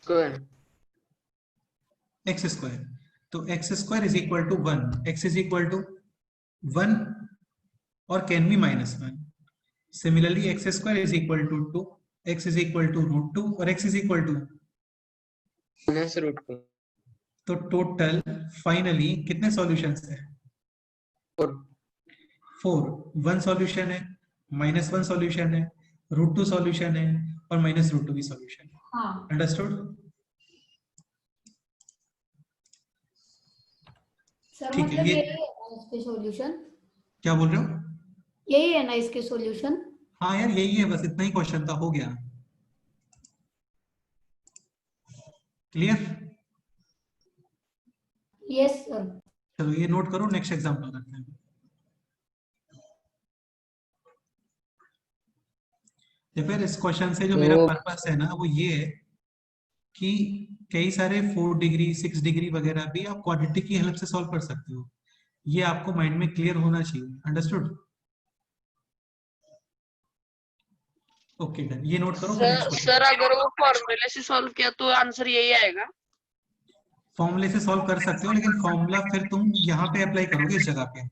square x square. तो x square is equal to 1, x is equal to 1 or can be minus 1. Similarly x square is equal to 2, x is equal to root 2 और x is equal to, -√2। तो total finally कितने solutions है? 4 4। 1 solution है, -1 solution है, √2 solution है और -√2 भी solution है। हाँ अंडरस्टूड? सर, ठीक है, मतलब ये यही है ना इसके सॉल्यूशन? क्या बोल रहे हो? यही है ना इसके सॉल्यूशन? हाँ यार यही है, बस इतना ही क्वेश्चन था, हो गया। क्लियर? Yes sir. चलो ये नोट करो, नेक्स्ट एग्जांपल करते हैं। देखो यार इस क्वेश्चन से जो मेरा पर्पस है ना वो ये है कि कई सारे 4 डिग्री 6 डिग्री वगैरह भी आप क्वाड्रेटिक की हेल्प से सॉल्व कर सकते हो। ये आपको माइंड में क्लियर होना चाहिए। अंडरस्टूड? ओके डन, ये नोट करो। सर अगर वो फॉर्मूले से सॉल्व किया तो आंसर यही आएगा? फॉर्मूले से सॉल्व कर सकते हो, लेकिन फॉर्मूला फिर तुम यहाँ पे अप्लाई करोगे इस जगह पे,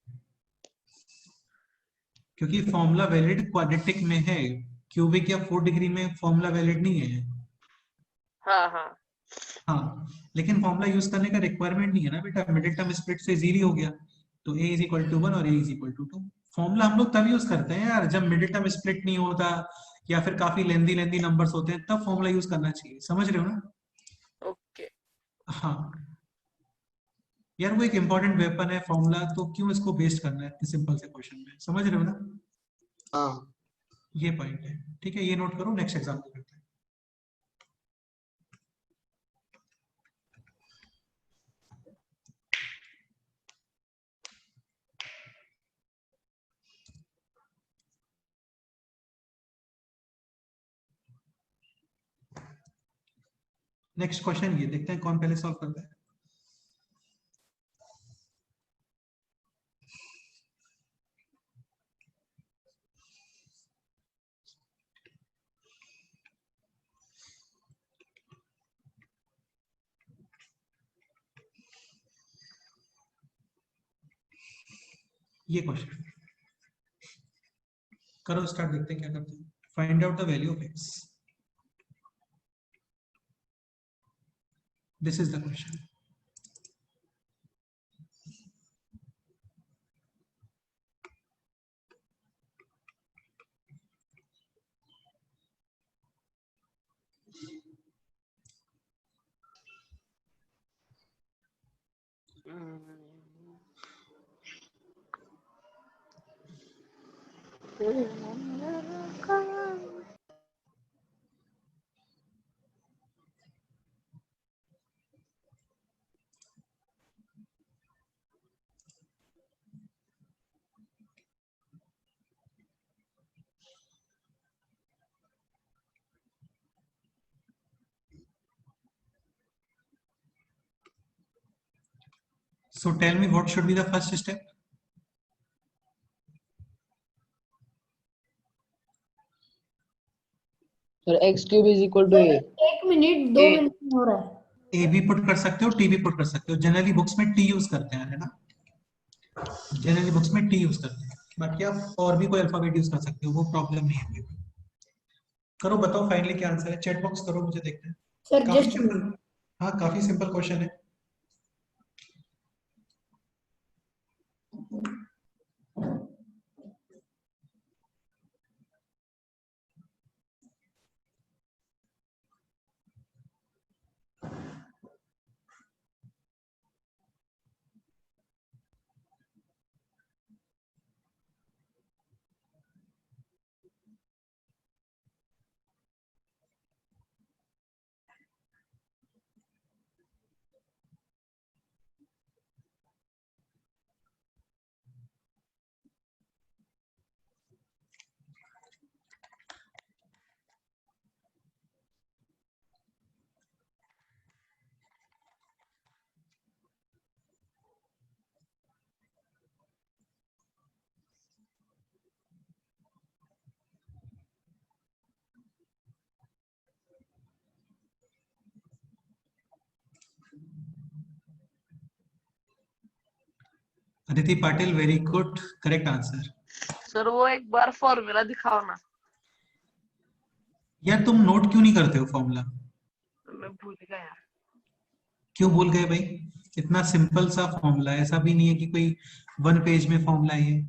क्योंकि फॉर्मूला वैलिड क्वाड्रेटिक में है, क्यूबिक या 4 डिग्री में फॉर्मूला वैलिड नहीं है। हाँ हाँ हाँ, लेकिन फॉर्मूला यूज करने का रिक्वायरमेंट नहीं है ना बेटा, मिडिल टर्म स्प्लिट से इजीली हो गया। तो a इज इक्वल टू 1 और a is equal to 2। Formula हम लोग तब यूज करते हैं यार जब मिडिल टर्म स्प्लिट नहीं होता या फिर काफी लेंदी नंबर्स होते हैं, तब फॉर्मूला यूज करना चाहिए। समझ रहे हो ना? ओके। हाँ यार, वो एक इंपॉर्टेंट वेपन है फॉर्मूला, तो क्यों इसको वेस्ट करना है इतने सिंपल से क्वेश्चन में। समझ रहे हो ना? हाँ ये पॉइंट है, ठीक है। ये नोट करो, नेक्स्ट एग्जाम्पल करते हैं। नेक्स्ट क्वेश्चन ये देखते हैं कौन पहले सॉल्व करता है। ये क्वेश्चन करो स्टार्ट, देखते हैं क्या करते हैं। Find out the value of x, this is the question. So tell me what should be the first step? Sir x cube is equal to a। 1 minute 2 ए- मिनट में हो रहा है। ए भी पुट कर सकते हो, टी भी पुट कर सकते हो। जनरली बुक्स में टी यूज करते हैं, है ना, जनरली बुक्स में टी यूज करते हैं। बाकी आप और भी कोई अल्फाबेट यूज कर सकते हो, वो प्रॉब्लम नहीं है। करो, बताओ फाइनली क्या आंसर है, चैट बॉक्स करो, मुझे देखते हैं। सर काफी जस्ट सिंपल, हाँ काफी सिंपल क्वेश्चन है। Aditi Patil, very good, correct answer. Sir वो एक बार फॉर्मूला दिखाओ ना, यार तुम नोट क्यों नहीं करते हो फॉर्मूला? मैं भूल गया। क्यों भूल गए भाई? इतना सिंपल सा फॉर्मूला है, ऐसा भी नहीं है कि कोई 1 पेज में फॉर्मूला है ये।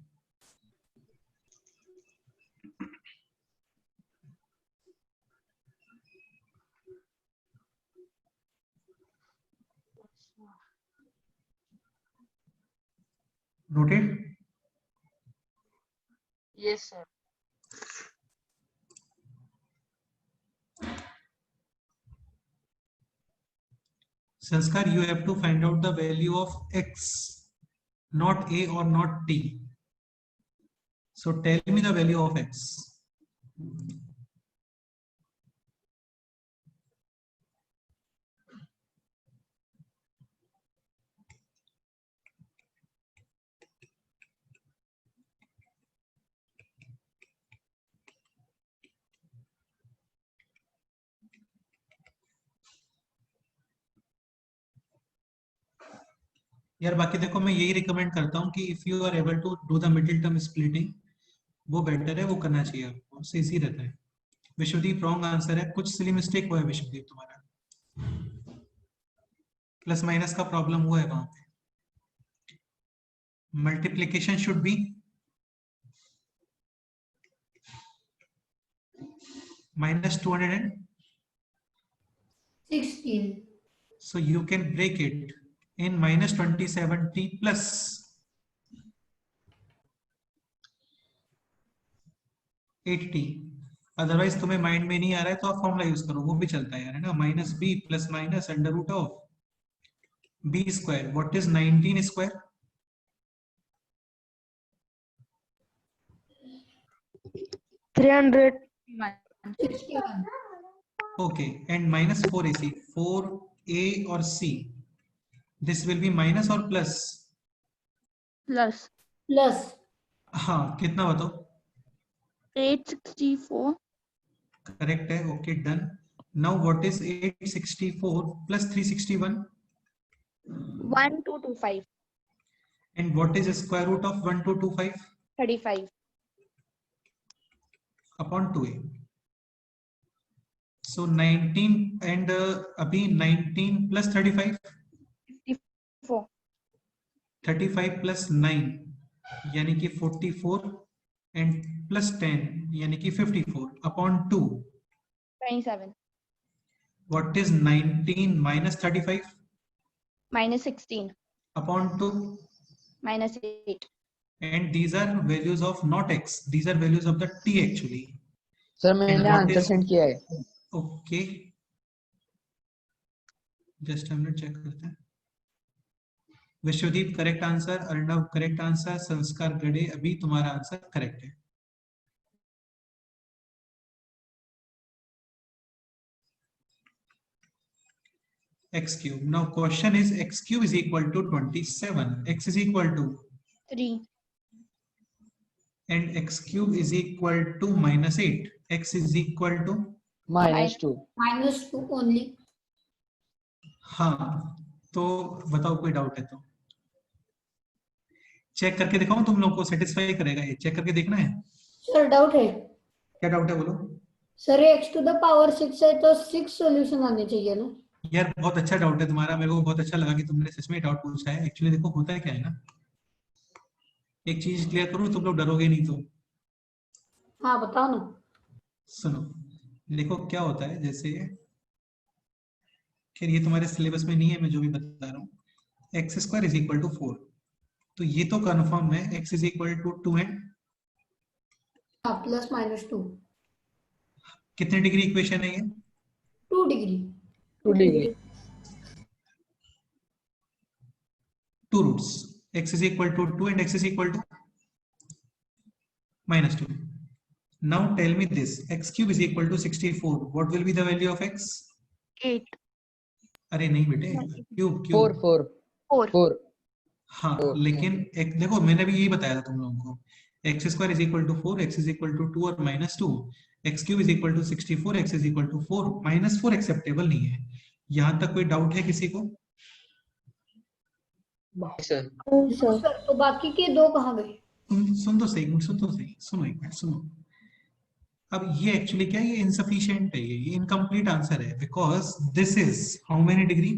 Noted? Yes sir. Sanskar, you have to find out the value of x, not a or not t. So tell me the value of x. यार बाकी देखो, मैं यही रिकमेंड करता हूँ कि if you are able to do the middle term splitting, वो better है, वो करना चाहिए आपको, उससे इजी रहता है। विश्वदीप रॉन्ग आंसर है, कुछ सिली मिस्टेक हुआ है विश्वदीप तुम्हारा, प्लस माइनस का प्रॉब्लम हुआ है वहां पे। Multiplication should be -216, so you can break it in -27t plus 8t। Otherwise तुम्हें माइंड में नहीं आ रहा है तो आप फॉर्मूला यूज करो, वो भी चलता है यार, है ना। -b plus minus under root of b square. What is 19 square? 300 61 Okay, and minus 4AC, 4A or C. This will be minus or plus? Plus plus हाँ, कितना बताओ? 864. Correct है. Okay, done. Now what is 864 plus 361? 1225. And what is the square root of 1225? 35. Upon 2A. So 19 and अभी 19 plus 35, 54. 35 plus 9 यानी कि 44 and plus 10 यानी कि 54 upon 2. 27. What is 19 minus 35 Minus 16. upon 2? Minus 8. And these are values of not x, these are values of the t actually. सर And मैंने what answer is- send किया है. Okay, just a minute, check करते हैं. Vishwadeep correct answer, Arnav correct answer, Sanskar Gade अभी तुम्हारा answer correct है. X cube. Now question is x cube is equal to 27. X is equal to 3. and x cube is equal to minus 8. X is equal to -2. -2 only. हाँ, तो बताओ कोई doubt है तो check करके दिखाऊं, तुम लोगों को सेटिस्फाई करेगा ये? चेक करके देखना है. सर डाउट है. क्या डाउट है बोलो. Sir x to the power 6 है तो 6 सॉल्यूशन आने चाहिए ना. यार बहुत अच्छा डाउट है तुम्हारा, मेरे को बहुत अच्छा लगा कि तुमने सच में डाउट पूछा है. एक्चुअली देखो होता है क्या है ना, एक चीज क्लियर करूं, तुम लोग डरोगे नहीं तो. हाँ बताओ ना. सुनो, देखो क्या होता है, जैसे खैर ये तुम्हारे सिलेबस में नहीं है, मैं जो भी बता रहा हूँ. X square is equal to 4, तो ये तो कंफर्म है x इज इक्वल टू 2 है. हाँ प्लस -2. कितने डिग्री इक्वेशन है ये? 2 degree. 2 degree. 2 roots, x is equal to 2 and x is equal to -2. Now tell me this, x cube is equal to 64. What will be the value of x? 8. अरे नहीं बेटे, cube 4 cube. 4 4. 4. हाँ, लेकिन एक देखो मैंने भी यही बताया था तुम लोगों को. x square is equal to 4, x is equal to 2 और -2. x cube is equal to 64, x is equal to 4. -4 acceptable नहीं है. यहाँ तक कोई डाउट है किसी को? सर सर तो बाकी के दो कहाँ गए? सुन तो सही, सुन तो सही, सुनो एक मिनट सुनो. अब ये एक्चुअली क्या है, ये इनसफिशिएंट है, ये इनकम्प्लीट आंसर है, because this is how many degree,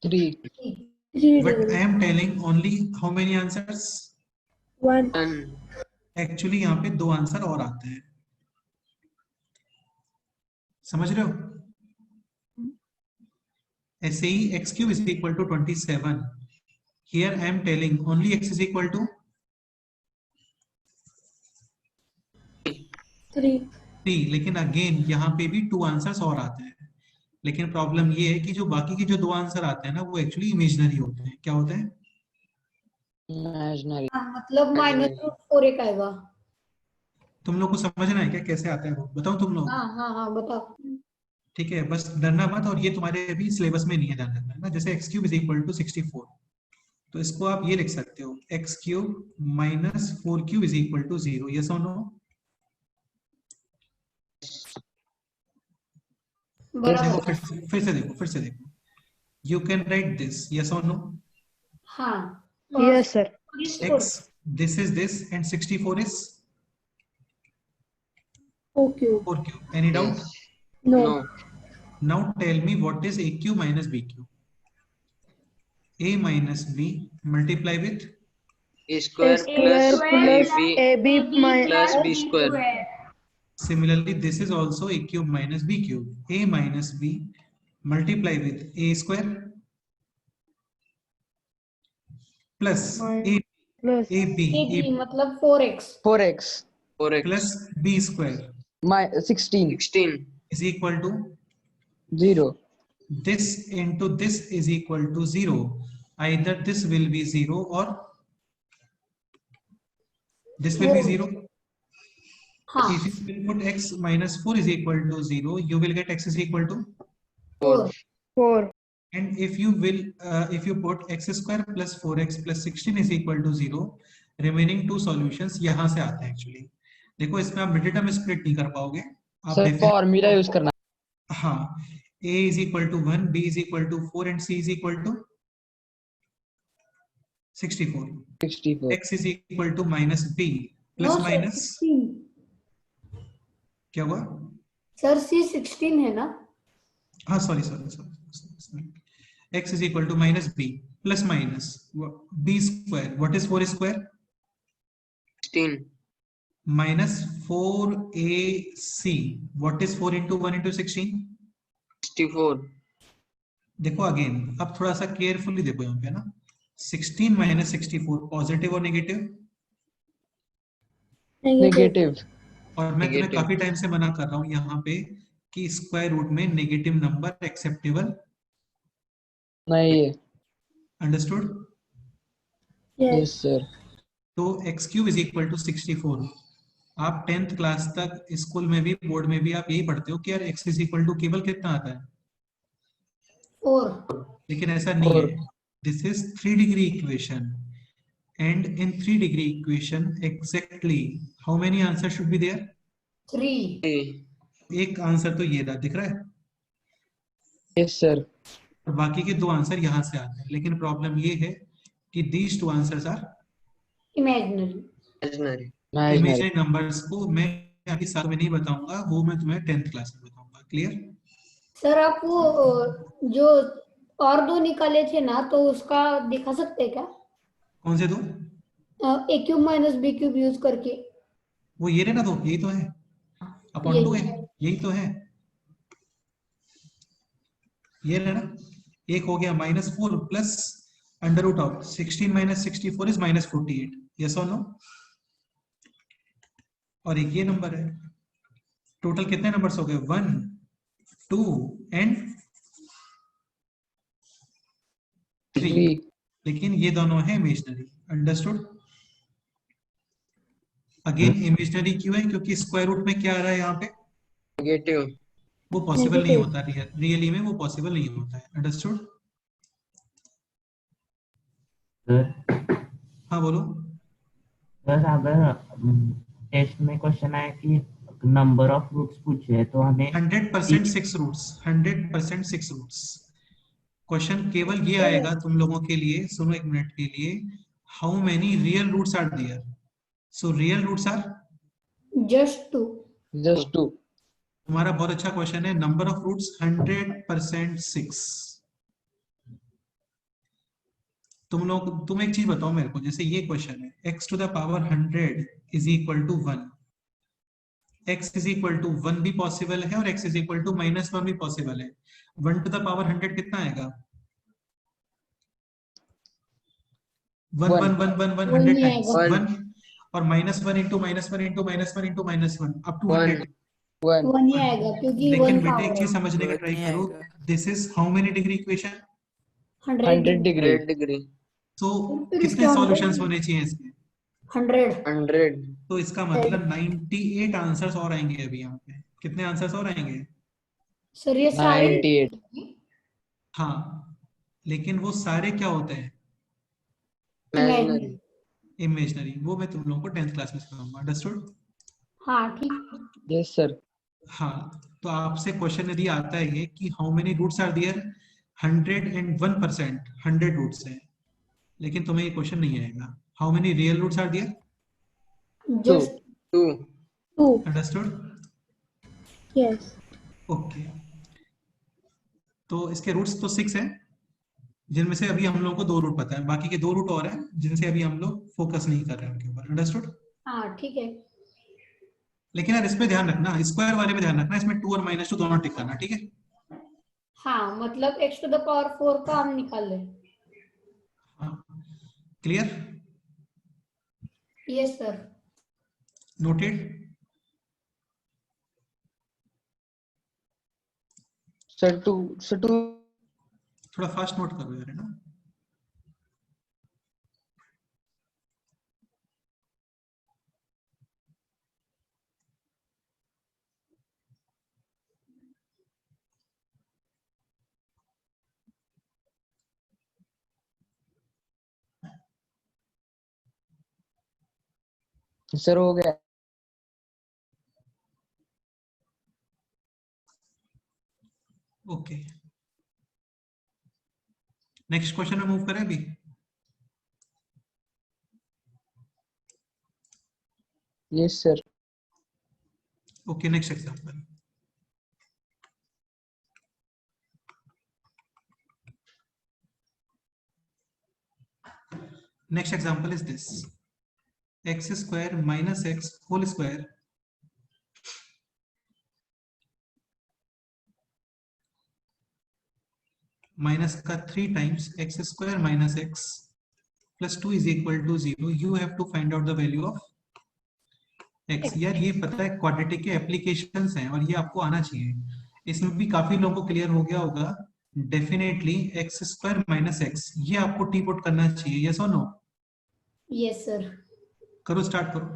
3. But I am telling only how many answers. 1 actually यहाँ पे 2 आंसर और आते हैं, समझ रहे हो? ऐसे ही x cube is equal to 27. Here I am telling only x is equal to 3. लेकिन अगेन यहाँ पे भी 2 आंसर्स और आते हैं. लेकिन प्रॉब्लम ये है कि जो बाकी के जो 2 आंसर आते हैं ना, वो एक्चुअली इमेजिनरी होते हैं. क्या होते हैं? इमेजिनरी. हाँ, मतलब -4 एक आएगा. तुम लोग को समझना है क्या कैसे आता है वो? बताओ तुम लोग. हाँ हाँ हाँ बताओ. ठीक है, बस डरना मत. और ये तुम्हारे अभी सिलेबस में नहीं है, ध्यान रखना है ना. जैसे x cube is equal to 64, तो इसको आप ये लिख सकते हो, x cube minus 4 cube is equal to 0. Yes और नो? बराबर. फिर से देखो. You can write this, yes और नो? हाँ. Yes, sir. x, this is this, and 64 is okay. 4 cube. Any doubt? No Now tell me what is a cube minus b cube. A minus b multiply with square plus b AB plus b square. similarly this is also a cube minus b cube. A minus b multiply with a square plus a plus ab AB मतलब 4x. 4x 4x plus b square 16 16 is equal to 0. this into this is equal to 0. Either this will be 0 or this will be 0. हाँ If you will put x minus 4 is equal to 0, you will get x is equal to, 4 4. and if you put x square plus 4x plus 16 is equal to 0, remaining two solutions यहाँ से आते हैं actually. देखो इसमें आप middle term split नहीं कर पाओगे. आप सर definitely- फॉर्मूला यूज करना. हाँ, a is equal to 1, b is equal to 4 and c is equal to 64. 64. x is equal to minus b no plus sir minus 16 क्या हुआ? सर सी 16 है ना. हाँ sorry. x is equal to minus b plus minus b square. What is 4 square? 16. Minus 4ac. What is 4 into 1 into 16? 64. देखो again अब थोड़ा सा carefully देखो यहाँ पे ना. 16 minus 64 पॉजिटिव और नेगेटिव. नेगेटिव. और मैं तुम्हें Negative. काफी टाइम से मना कर रहा हूँ यहाँ पे कि स्क्वायर रूट में नेगेटिव नंबर एक्सेप्टेबल. नहीं है. अंडरस्टूड? Yes sir. तो x cube is equal to 64. आप 10th क्लास तक स्कूल में भी बोर्ड में भी आप यही पढ़ते हो कि यार x इज इक्वल टू केवल कितना आता है, 4 लेकिन ऐसा नहीं Four. है. This is 3 degree equation, and in 3 degree equation exactly how many answer should be there? 3 एक आंसर तो ये दिख रहा है यस सर. और बाकी के दो आंसर यहाँ से आते हैं. लेकिन प्रॉब्लम ये है कि these two answers are imaginary. Imaginary. Imaginary numbers को मैं अभी साथ में नहीं बताऊंगा, वो मैं तुम्हें 10th क्लास में बताऊंगा. क्लियर? सर आप वो जो और दो निकाले थे ना तो उसका दिखा सकते हैं क्या? कौन से दो? A cube minus b cube use करके. वो ये रहे ना, दो यही तो है. अपॉन 2 है, यही तो है. ये रहे ना. एक हो गया -4 प्लस अंडर रूट ऑफ 16 माइनस 64 इज -48. यस और नो? और एक ये नंबर है. टोटल कितने नंबर्स हो गए? 1 2 एंड 3. 3. लेकिन ये दोनों है इमेजिनरी. अंडरस्टूड? अगेन इमेजिनरी क्यों है? क्योंकि स्क्वायर रूट में क्या आ रहा है यहाँ पे? Negative. वो पॉसिबल नहीं होता. रियली में वो पॉसिबल नहीं होता है. अंडरस्टूड? सर हाँ बोलो. सर अगर टेस्ट में क्वेश्चन आया कि नंबर ऑफ रूट्स पूछे तो हमें 100% 6 रूट्स. 100% 6 रूट्स. क्वेश्चन केवल ये आएगा तुम लोगों के लिए. सुनो एक मिनट के लिए. How many real roots are there? So real roots are, just 2. Just 2. तुम्हारा बहुत अच्छा क्वेश्चन है. Number of roots 100% 6. तुम एक चीज बताओ मेरे को. जैसे ये क्वेश्चन है x to the power 100 is equal to 1. x is equal to 1 भी पॉसिबल है और x इज इक्वल टू -1 भी पॉसिबल है. 1 टू द पावर 100 कितना आएगा? 1 1 1 1 1 100 टाइम्स 1 और -1 into -1 into -1 into -1 up to 100. 1. 1 ही आएगा क्योंकि लेकिन 1 बेटे एक चीज पावर समझने का ट्राई करो. This is how many degree equation? 100 degree. 100 degree. तो फिर कितने इसका सॉल्यूशंस 100 होने चाहिए इसके? 100. 100. तो इसका मतलब 98 आंसर्स और आएंगे अभी यहाँ पे. कितने आंसर्स और आएंगे? सर ये सारे 98. हाँ, लेकिन वो सारे क्या होते हैं? Imaginary. इमेजिनरी. वो मैं तुम लोगों को 10th क्लास में सिखाऊंगा. अंडरस्टूड? हाँ ठीक. Yes sir. हाँ, तो आपसे क्वेश्चन यदि आता है ये कि how many roots are there? 101% 100 roots है. लेकिन तुम्हें ये क्वेश्चन नहीं आएगा. How many real roots are there? Just 2. 2. Understood? Yes. Okay. तो इसके रूट्स तो 6 हैं, जिनमें से अभी हम लोगों को 2 रूट पता है. बाकी के 2 रूट और हैं जिनसे अभी हम लोग फोकस नहीं कर रहे हैं उनके ऊपर. अंडरस्टूड? हाँ ठीक है. लेकिन यार इस पे ध्यान रखना, स्क्वायर वाले पे ध्यान रखना. इसमें 2 और -2 दोनों टिक करना. ठीक है? हाँ मतलब x टू द पावर 4 का हम निकाल लें. हाँ, clear? Yes sir. Noted? Sir 2. थोड़ा फास्ट नोट करो यार, है ना? सर हो गया। ओके, नेक्स्ट क्वेश्चन में मूव करें अभी। Yes sir. Okay, next example. Next example is this: x square minus x whole square minus का 3 times x square minus x plus 2 is equal to 0. You have to find out the value of x. यार ये पता है quadratic के applications हैं और ये आपको आना चाहिए। इसमें भी काफी लोगों को क्लियर हो गया होगा। Definitely x square minus x ये आपको टी पुट करना चाहिए। यस और नो? Yes sir. करो, स्टार्ट करो।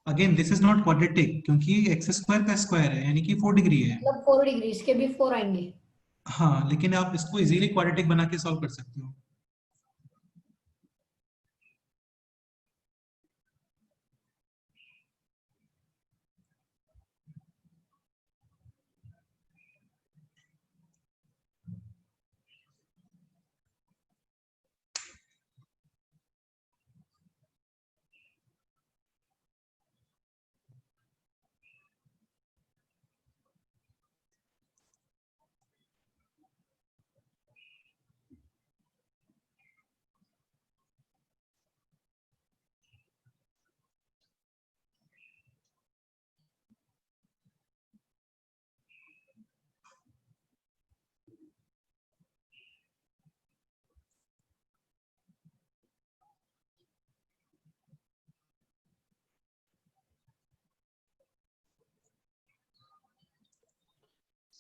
Again this is not quadratic क्योंकि एक्स स्क्वायर का स्क्वायर है यानी कि 4 डिग्री है। मतलब 4 डिग्री, इसके भी 4 आएंगे। हाँ, लेकिन आप इसको इजीली क्वाड्रेटिक बना के सॉल्व कर सकते हो।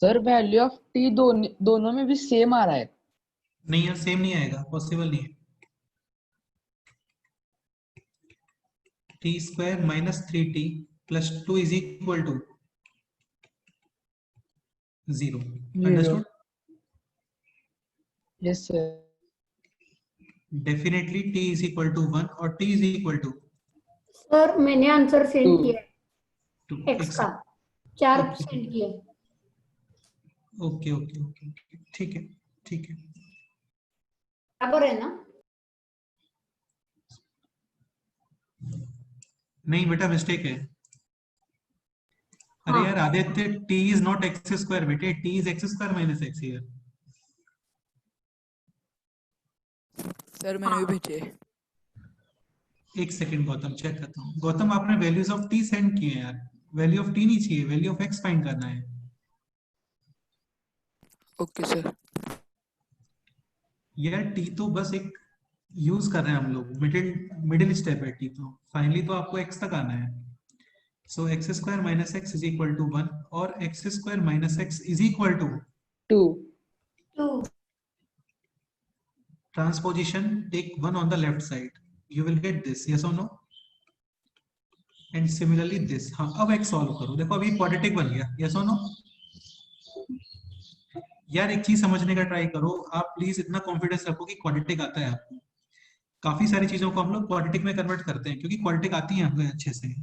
सर वैल्यू ऑफ टी दोनों में भी सेम आ रहा है। नहीं यार, सेम नहीं आएगा, पॉसिबल नहीं है। T square minus 3t plus 2 is equal to 0। Understood? Yes sir. Definitely t is equal to 1 और t is equal to sir मैंने आंसर सेंड 2 किया है 2। एक्स का, 4 ओके सेंड किया है। ओके ओके ओके, ठीक है ठीक है। बराबर है ना? नहीं बेटा, मिस्टेक है। अरे हाँ। यार Aditya, t is not x square बेटे, t is x square minus x here. Sir मैंने भी भेजे। एक सेकंड गौतम, चेक करता हूँ। गौतम आपने वैल्यूज ऑफ t सेंड किए हैं यार, वैल्यू ऑफ t नहीं चाहिए, वैल्यू ऑफ x फाइंड करना है। Okay sir. यार t तो बस एक यूज कर रहे हैं हम लोग, मिडिल मिडिल स्टेप है t, तो फाइनली तो आपको x तक आना है। So x square minus x is equal to 1 और x square minus x is equal to 2। 2। Transposition, take 1 on the left side, you will get this, yes or no? And similarly this। हाँ, अब x solve करो, देखो अभी quadratic बन गया, yes or no? यार एक चीज समझने का ट्राई करो आप प्लीज, इतना कॉन्फिडेंस रखो कि क्वाड्रेटिक आता है आपको। काफी सारी चीजों को हम लोग क्वाड्रेटिक में कन्वर्ट करते हैं क्योंकि क्वाड्रेटिक आती है हमें अच्छे से।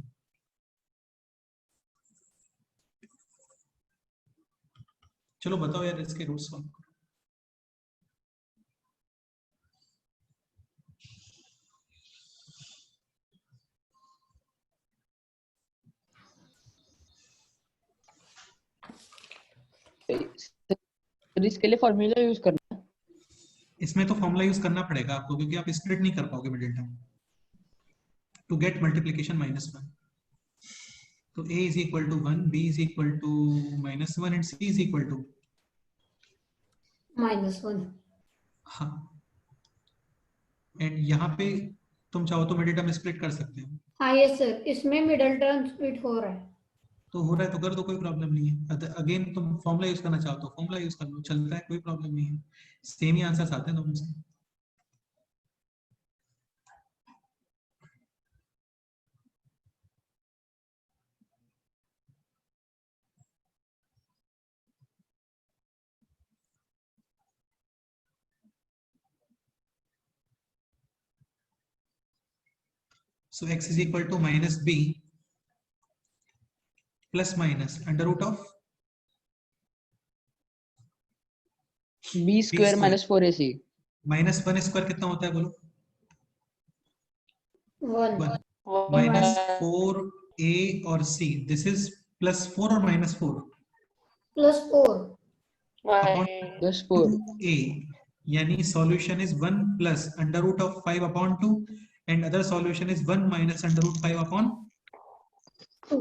चलो बताओ यार इसके रूट्स सॉल्व करो। सर इसके लिए फॉर्मूला यूज करना है। इसमें तो फॉर्मूला यूज करना पड़ेगा आपको क्योंकि आप स्प्लिट नहीं कर पाओगे middle term to get multiplication -1। तो a is equal to 1, b is equal to -1 and c is equal to -1। हाँ। एंड यहाँ पे तुम चाहो तो मिडिल टर्म स्प्लिट कर सकते हो। हाँ यस सर, इसमें मिडल टर्म स्प्लिट हो रहा है। तो हो रहा है तो कर दो, कोई प्रॉब्लम नहीं है। अगेन तुम फॉर्मूला यूज करना चाहो तो फॉर्मूला यूज कर लो, चलता है, कोई प्रॉब्लम नहीं है। सेम ही आंसर्स आते हैं दोनों से। So x is equal to minus b plus minus under root of b square minus 4ac. minus 1 square कितना होता है बोलो? 1. 1 minus 4a और c. This is plus 4 or minus 4 Plus 4. upon Plus 4. 2a. यानी solution is 1 plus under root of 5 upon 2 and other solution is 1 minus under root 5 upon 2.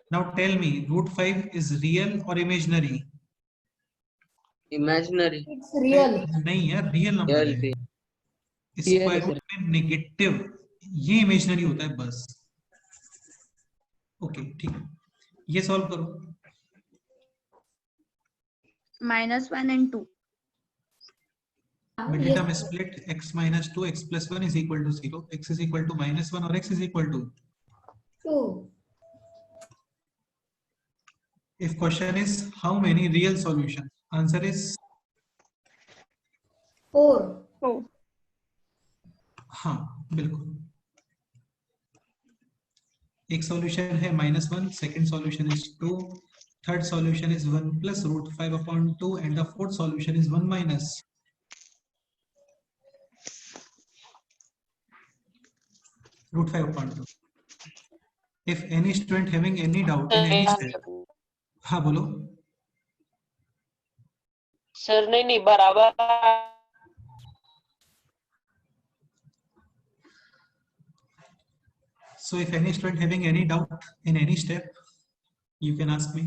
Now tell me, root 5 is real or imaginary? imaginary. It's real. नहीं यार, real number Real, है. real. Square root में negative, ये imaginary होता है बस. Okay ठीक है, ये सॉल्व करो. -1 and 2. मिडिल में split x minus 2 x plus 1 is equal to 0. x is equal to -1 और x is equal to 2. if question is how many real solutions, answer is 4. हाँ बिल्कुल. एक सॉल्यूशन है -1, second solution is 2, third solution is 1 plus root 5 upon 2 and the fourth solution is 1 minus root 5 upon 2. If any student having any doubt in any step, हाँ बोलो. Sir नहीं बराबर. So if any student having any doubt in any step, you can ask me.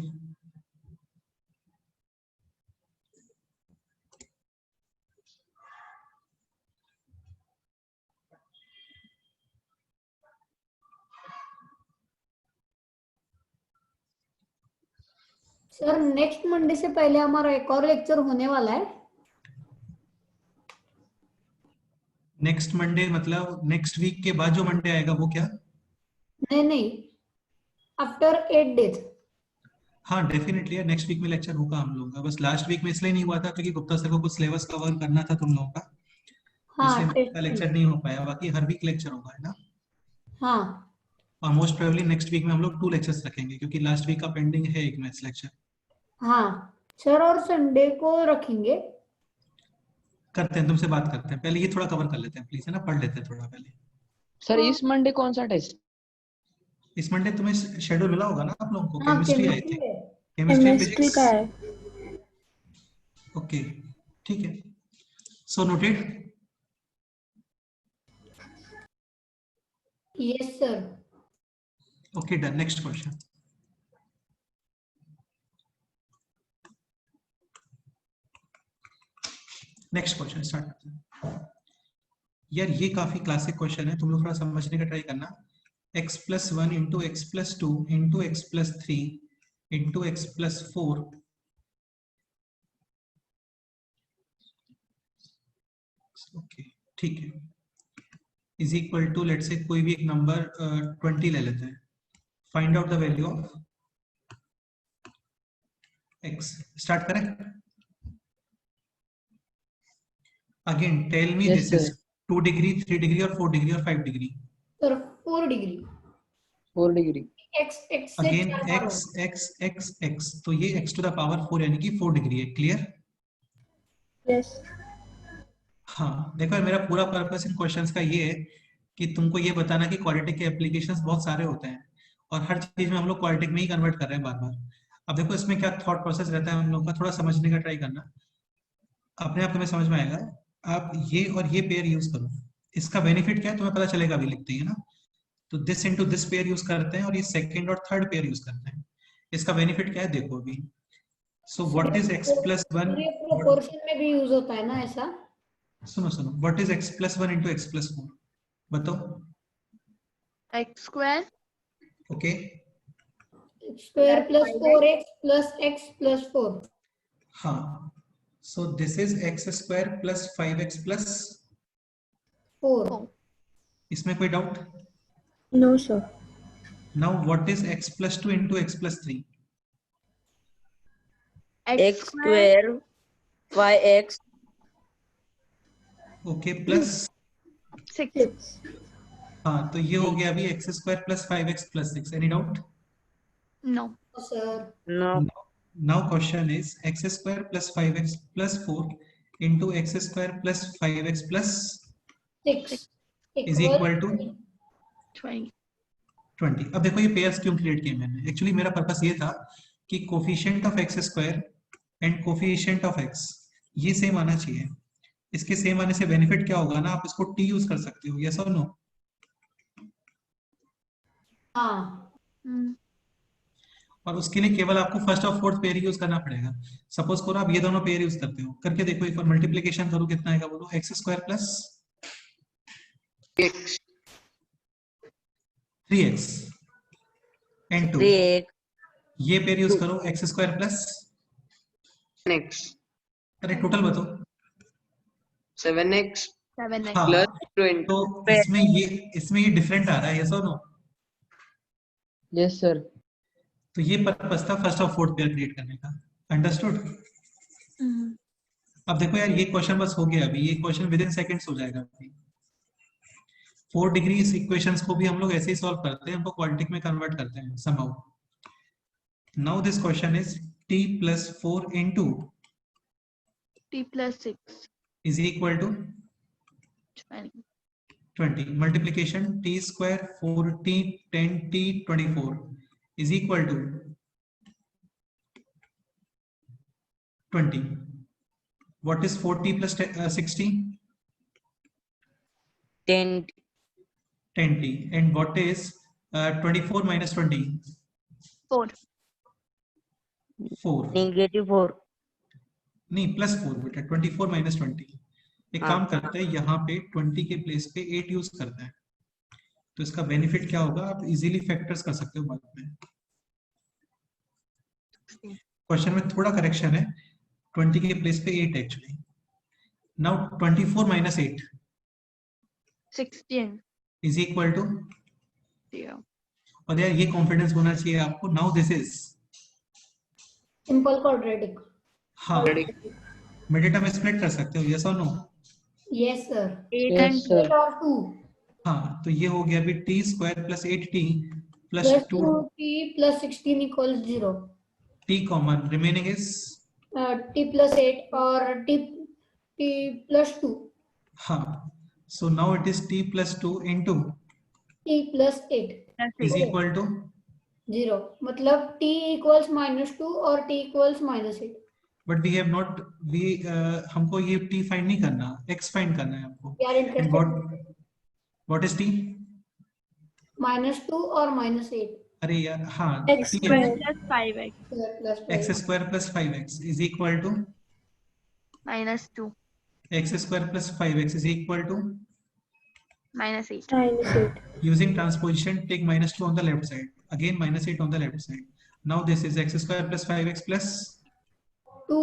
Sir next Monday से पहले हमारा एक और lecture होने वाला है. नेक्स्ट मंडे मतलब नेक्स्ट वीक के बाद जो मंडे आएगा वो क्या? नहीं, आफ्टर 8 days. हाँ डेफिनेटली नेक्स्ट वीक में लेक्चर होगा हम लोगों का. बस लास्ट वीक में इसलिए नहीं हुआ था क्योंकि गुप्ता सर को कुछ सिलेबस कवर करना था तुम लोगों का, हाँ इसलिए लेक्चर नहीं हो पाया. बाकी हर वीक लेक्चर होगा, है ना. हाँ और मोस्ट प्रोबेबली नेक्स्ट वीक में हम लोग 2 लेक्चर्स रखेंगे क्योंकि लास्ट वीक का पेंडिंग है एक मैथ्स लेक्चर. हाँ सर, और संडे को रखेंगे. करते हैं, तुमसे बात करते हैं. पहले ये थोड़ा कवर कर लेते हैं प्लीज, है ना. पढ़ लेते हैं थोड़ा पहले. सर इस मंडे कौन सा टेस्ट? इस मंडे तुम्हें शेड्यूल मिला होगा ना आप लोगों को. हाँ केमिस्ट्री आई केमिस्ट्री थी. है. केमिस्ट्री का है. ओके ठीक है. So noted. Yes sir. Okay done. Next question. Next question start करते हैं. यार ये काफी क्लासिक क्वेश्चन है, तुम लोग थोड़ा समझने का ट्राई करना. x plus 1 into x plus 2 into x plus 3 into x plus 4 okay ठीक है is equal to let's say कोई भी एक नंबर 20 ले लेते हैं. Find out the value of x. Start करें. Again tell me Yes, this is 2 degree 3 degree और 4 डिग्री और 5 degree. Sir 4 degree. 4 degree. x से अगेन 4 बार x x x x, तो ये x टू द पावर 4 यानी कि 4 डिग्री है. क्लियर. Yes. हाँ देखो मेरा पूरा पर्पस इन क्वेश्चंस का ये है कि तुमको ये बताना कि क्वाड्रेटिक के एप्लीकेशंस बहुत सारे होते हैं और हर चीज में हम लोग क्वाड्रेटिक में ही कन्वर्ट कर रहे हैं बार बार. अब देखो इसमें क्या थॉट प्रोसेस रहता है हम लोग का, थोड़ा समझने का ट्राई करना. अपने आप तुम्हें समझ में आएगा. आप ये और ये पेयर यूज करो. इसका बेनिफिट क्या है तुम्हें पता चलेगा अभी लिखते ही ना. तो this into this pair use करते हैं और ये सेकंड और थर्ड पेयर यूज करते हैं. इसका बेनिफिट क्या है देखो अभी. सो व्हाट इज x plus 1. ये प्रोपोर्शन में भी यूज होता है ना ऐसा. सुनो what is x plus 1 into x plus 4 बताओ. X square. Okay x square plus 4x plus x plus 4. हाँ. So this is x square plus 5x plus 4. इसमें कोई doubt. No, sir. Now what is x plus 2 into x plus 3. X square. 5x okay plus 6. हाँ, तो ये हो गया अभी x square plus 5x plus 6. Any doubt? No. Sir No. Now question is x square plus 5x plus 4 into x square plus 5x plus 6 is equal to 20. 20. अब देखो ये pairs क्यों क्रिएट किए मैंने. एक्चुअली मेरा पर्पस ये था कि coefficient of x square and coefficient of x ये सेम आना चाहिए. इसके सेम आने से बेनिफिट क्या होगा ना, आप इसको t यूज कर सकते हो. यस और नो? हाँ और उसके लिए केवल आपको फर्स्ट और फोर्थ पेयर यूज करना पड़ेगा. सपोज करो आप ये दोनों पेयर यूज करते हो. करके देखो एक बार मल्टीप्लिकेशन करो कितना आएगा बोलो. X square plus 3x and 2. 3x. ये पेयर यूज करो एक्स स्क्वायर प्लस, x अरे टोटल बताओ. 7x 7x. हाँ, plus 20. तो इसमें ये डिफरेंट आ रहा है. यस और नो? Yes sir. तो ये पर्पस था फर्स्ट और फोर्थ पेयर क्रिएट करने का. अंडरस्टूड? अब देखो यार ये क्वेश्चन बस हो गया. अभी ये क्वेश्चन विद इन सेकंड्स हो जाएगा. अभी 4 डिग्री इस इक्वेशंस को भी हम लोग ऐसे ही सॉल्व करते हैं, हमको क्वाड्रेटिक में कन्वर्ट करते हैं somehow. Now this question is t plus 4 into T plus 6. is equal to 20. 20. Multiplication t square 4t 10t 24 is equal to 20. What is 4t plus 60? 10. 10t. And what is 24 minus 20? 4. 4. -4. नहीं plus 4 बेटा. 24 minus 20. एक काम करते हैं यहाँ पे 20 के place पे 8 यूज करते हैं. तो इसका बेनिफिट क्या होगा, आप इजीली फैक्टर्स कर सकते हो बाद में. क्वेश्चन में थोड़ा करेक्शन है. 20 के प्लेस पे 8 actually. Now 24 minus 8 16. is equal to, 0. और यार ये कॉन्फिडेंस होना चाहिए आपको. Now this is simple quadratic. हाँ, मिड टर्म स्प्लिट कर सकते हो. यस और no? Yes sir. 8 Yes, and sir. 8 और 2 हाँ, तो ये हो गया अभी t square plus 8t plus plus 2 2t plus 16 equals 0. t common. Remaining is t plus 8 और t plus 2. हाँ, so now it is t plus 2 into t plus 8 is equal to 0. मतलब t equals -2 और t equals -8. but we have not हमको ये t find नहीं करना, x find करना है हमको. यार And interested. what is t? -2 और -8 अरे यार हाँ, X t square है. plus 5x plus x square plus 5x is equal to minus 2 x square plus 5x is equal to, minus 8. using transposition take -2 on the left side, again -8 on the left side. Now this is x square plus 5x plus 2.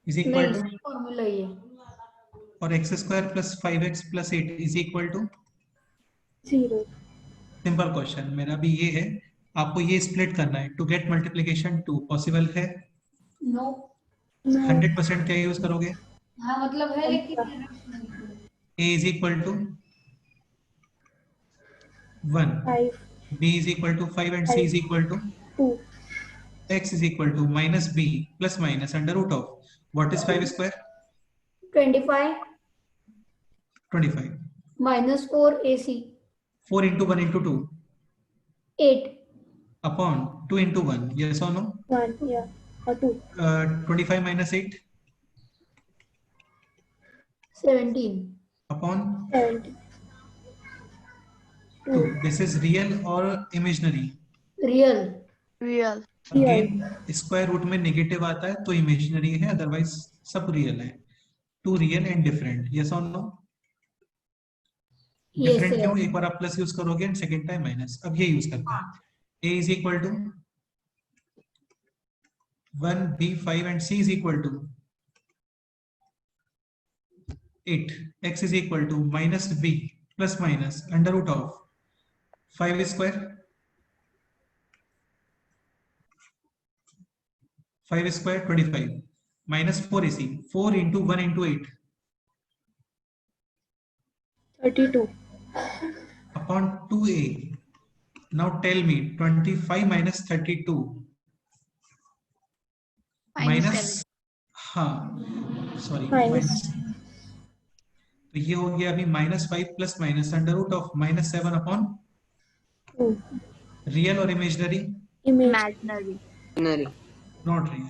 is equal to, नहीं formula ये और x square plus 5x plus 8 is equal to 0. Simple question मेरा भी ये है. आपको ये split करना है टू गेट मल्टीप्लिकेशन 2. पॉसिबल है? नो. 100% क्या यूज करोगे? हाँ मतलब है लेकिन a is equal to 1, b is equal to 5 and c is equal to 2. x is equal to minus b plus minus under root of what is 5 square? 25 25. -4 ac 4 into 1 into 2 8 upon 2 into 1. Yes or no? 1, yeah, or 2. 25 minus 8 17 upon 70. 2. This is real or imaginary? Real. Real. Again square root में negative आता है तो imaginary है, otherwise सब real है. 2 real and different. Yes और no? Different क्यों? एक बार आप प्लस यूज करोगे एंड सेकंड टाइम माइनस. अब ये यूज करते हैं. a is equal to 1, b 5 and c is equal to 8. x is equal to minus b plus minus under root of 5 square 25 minus 4 ac 4 into 1 into 8 32. upon 2a. Now tell me 25 minus 32 minus, हाँ sorry Minus. तो ये हो गया अभी -5 plus minus under root of -7 upon 2. Real और imaginary, Imaginary. Imaginary. not real.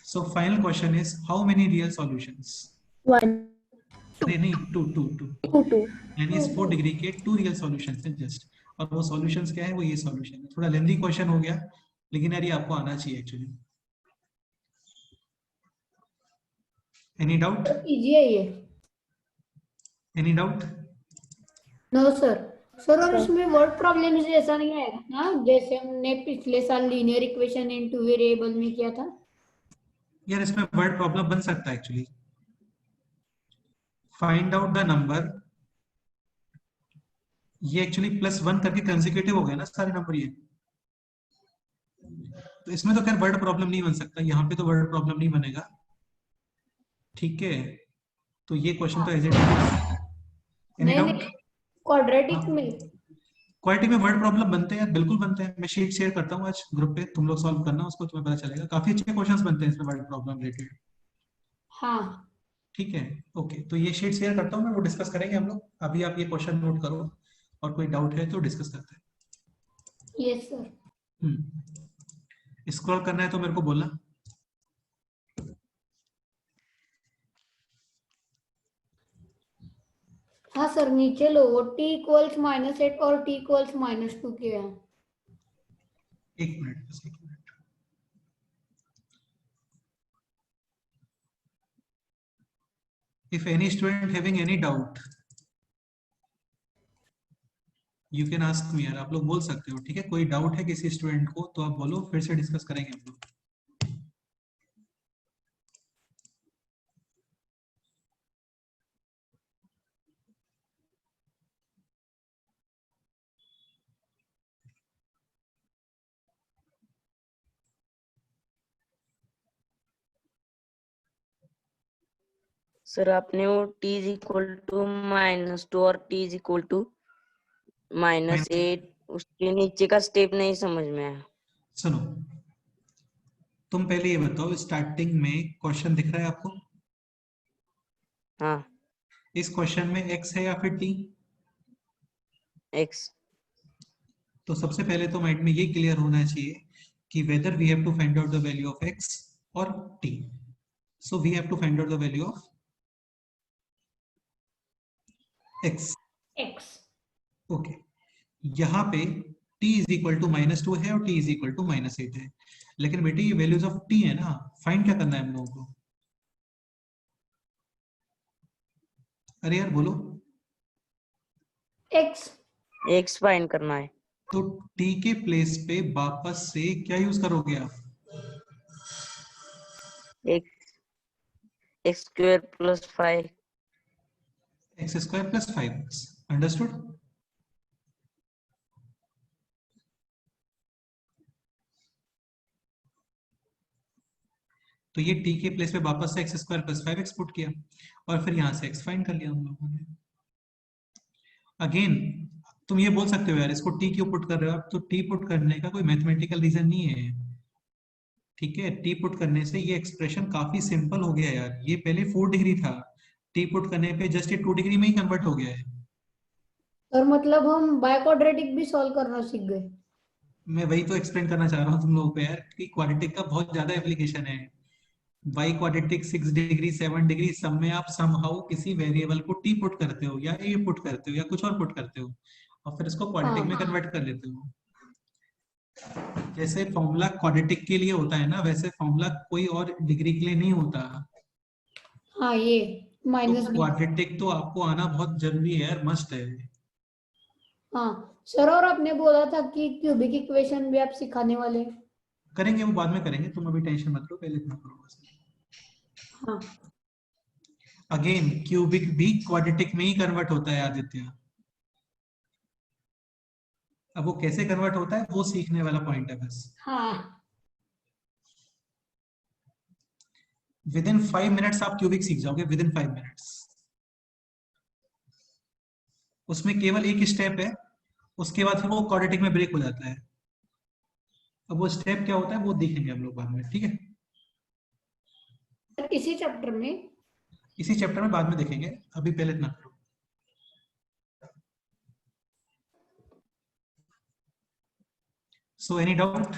So final question is how many real solutions? 1. अरे नहीं, 2 2. यानी इस 4 डिग्री के 2 रियल सॉल्यूशंस हैं जस्ट, और वो सॉल्यूशंस क्या है, वो ये सॉल्यूशन है। थोड़ा लेंथी क्वेश्चन हो गया, लेकिन यार ये आपको आना चाहिए एक्चुअली। Any doubt? इजी है ये। Any doubt? No sir. Sir और Sir. इसमें वर्ड प्रॉब्लम जैसा नहीं आएगा ना, जैसे हमने पिछले साल linear equation in two variable में किया था? यार इसमें वर्ड प्रॉब्लम बन सकता है actually. Find out the number, ये एक्चुअली +1 करके कंसेक्यूटिव हो गया ना सारे नंबर ये, तो इसमें तो खैर वर्ड प्रॉब्लम नहीं बन सकता, यहाँ पे तो वर्ड प्रॉब्लम नहीं बनेगा, ठीक है। तो ये क्वेश्चन तो एज इट इज। एनी नहीं डाउट? नहीं, क्वाड्रेटिक में। क्वालिटी में वर्ड प्रॉब्लम बनते हैं, बिल्कुल बनते हैं। मैं शीट शेयर करता हूँ आज ग्रुप पे, तुम लोग सॉल्व करना उसको, तुम्हें पता चलेगा। काफी अच्छे क्वेश्चंस बनते हैं इसमें वर्ड प्रॉब्लम रिलेटेड, हाँ ठीक है। ओके, तो ये शीट शेयर करता हूँ मैं, वो डिस्कस करेंगे हम लोग। अभी आप ये क्वेश्चन नोट करो, और कोई डाउट है तो डिस्कस करते हैं। Yes sir. स्क्रॉल करना है तो मेरे को बोलना। हाँ सर, नीचे लो, वो t इक्वल्स -8 और t इक्वल्स -2 के हैं। एक मिनट बस, एक minute. If any student having any doubt, you can ask me। यार आप लोग बोल सकते हो, ठीक है। कोई डाउट है किसी स्टूडेंट को तो आप बोलो, फिर से डिस्कस करेंगे हम लोग। सर आपने वो t इज इक्वल टू -2 और t इज इक्वल टू -8, उसके नीचे का स्टेप नहीं समझ में आया। सुनो, तुम पहले ये बताओ, स्टार्टिंग में क्वेश्चन दिख रहा है आपको? हाँ, इस क्वेश्चन में x है या फिर t? x। तो सबसे पहले तो माइंड में ये क्लियर होना चाहिए कि whether we have to find out the value of x or t. So we have to find out the value of x. Okay, यहाँ पे t इज इक्वल टू -2 है और t इज इक्वल टू -8 है, लेकिन बेटे ये values of t है ना, फाइंड क्या करना है हम लोगों को? अरे यार बोलो। x फाइंड करना है। तो t के प्लेस पे वापस से क्या यूज करोगे आप? x² + 5। x² + 5x, understood? तो ये t के प्लेस पे वापस से x² + 5x पुट किया, और फिर यहाँ से x फाइंड कर लिया हम लोगों ने। अगेन तुम ये बोल सकते हो यार इसको t क्यों पुट कर रहे हो आप, तो t पुट करने का कोई मैथमेटिकल रीजन नहीं है, ठीक है। t पुट करने से ये एक्सप्रेशन काफी सिंपल हो गया यार। ये पहले 4 डिग्री था, t पुट करने पे जस्ट ये 2 डिग्री में ही कन्वर्ट हो गया है। और मतलब हम बाय क्वाड्रेटिक भी सॉल्व करना सीख गए। मैं वही तो एक्सप्लेन करना चाह रहा हूँ तुम लोगों को यार, कि क्वाड्रेटिक का बहुत ज्यादा एप्लीकेशन है। बाई क्वाड्रेटिक 6 डिग्री 7 डिग्री सब में आप समहाउ किसी वेरिएबल को t पुट करते हो, या a पुट करते हो, या कुछ और पुट करते हो, और फिर इसको क्वाड्रेटिक में कन्वर्ट कर लेते हो। जैसे फॉर्मूला क्वाड्रेटिक के लिए होता है ना, वैसे फॉर्मूला कोई और डिग्री के लिए नहीं होता। हाँ, ये तो क्वाड्रेटिक तो आपको आना बहुत जरूरी है यार, मस्ट है। हाँ सर, और आपने बोला था कि क्यूबिक इक्वेशन भी आप सिखाने वाले हैं। करेंगे, वो बाद में करेंगे, तुम अभी टेंशन मत लो, पहले इतना करो बस। हाँ अगेन क्यूबिक भी क्वाड्रेटिक में ही कन्वर्ट होता है आदित्य। अब वो कैसे कन्वर्ट होता है वो सीखने वाला पॉइंट है बस। हाँ, विद इन 5 मिनट्स आप क्यूबिक सीख जाओगे, विद इन 5 मिनट्स। उसमें केवल एक स्टेप है, उसके बाद फिर वो क्वाड्रेटिक में ब्रेक हो जाता है। अब वो स्टेप क्या होता है वो देखेंगे हम लोग बाद में, ठीक है? इसी चैप्टर में बाद में देखेंगे, अभी पहले इतना करो। So any doubt?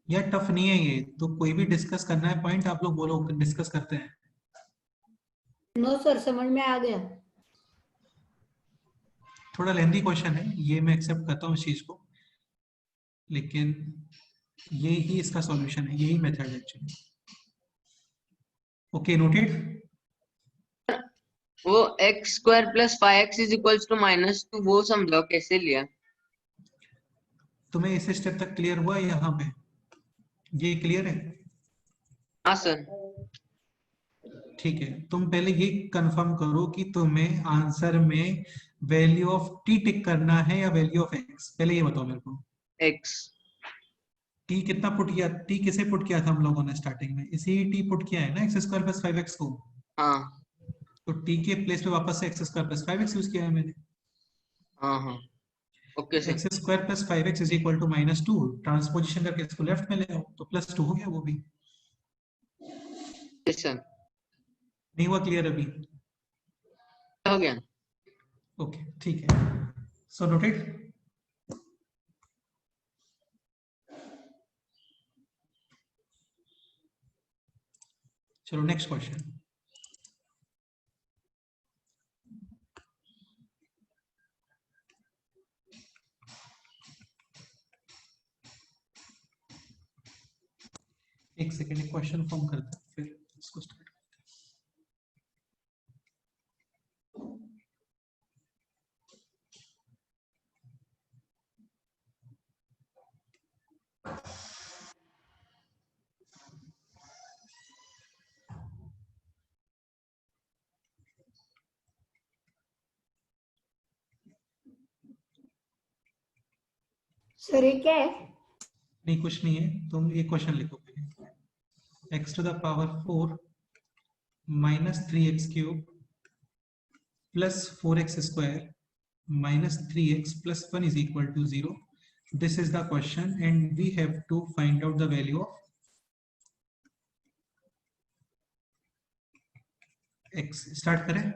यार टफ नहीं है ये तो, कोई भी डिस्कस करना है पॉइंट आप लोग बोलो, डिस्कस करते हैं। नो सर, समझ में आ गया। थोड़ा लेंथी क्वेश्चन है ये, मैं एक्सेप्ट करता हूँ इस चीज को, लेकिन ये ही इसका सॉल्यूशन है, यही मेथड है एक्चुअली। Okay, noted? वो x square plus 5x is equals to -2 वो समझाओ कैसे लिया। तुम्हें इस स्टेप तक क्लियर हुआ यहाँ पे? ये क्लियर है? हाँ सर। ठीक है, तुम पहले ये कंफर्म करो कि तुम्हें आंसर में वैल्यू ऑफ t टिक करना है या वैल्यू ऑफ x, पहले ये बताओ मेरे को। x t कितना पुट किया, t किसे पुट किया था हम लोगों ने स्टार्टिंग में? इसी t पुट किया है ना, x स्क्वायर प्लस 5x को। हाँ तो t के प्लेस पे वापस से x square plus 5x use किया है मैंने। हाँ हाँ okay sir. x square plus 5x is equal to -2, transposition करके इसको लेफ्ट में ले आओ तो +2 हो गया वो भी। Yes sir. नहीं हुआ क्लियर अभी? हो गया। ओके ठीक है, सो नोटेड। चलो नेक्स्ट क्वेश्चन। एक सेकेंड, एक क्वेश्चन फॉर्म करते हैं फिर इसको स्टार्ट। सर ये क्या है? नहीं कुछ नहीं है, तुम ये क्वेश्चन लिखो पहले। x to the power 4 minus 3x cube plus 4x square minus 3x plus 1 is equal to 0। This is the question and we have to find out the value of x। Start करें?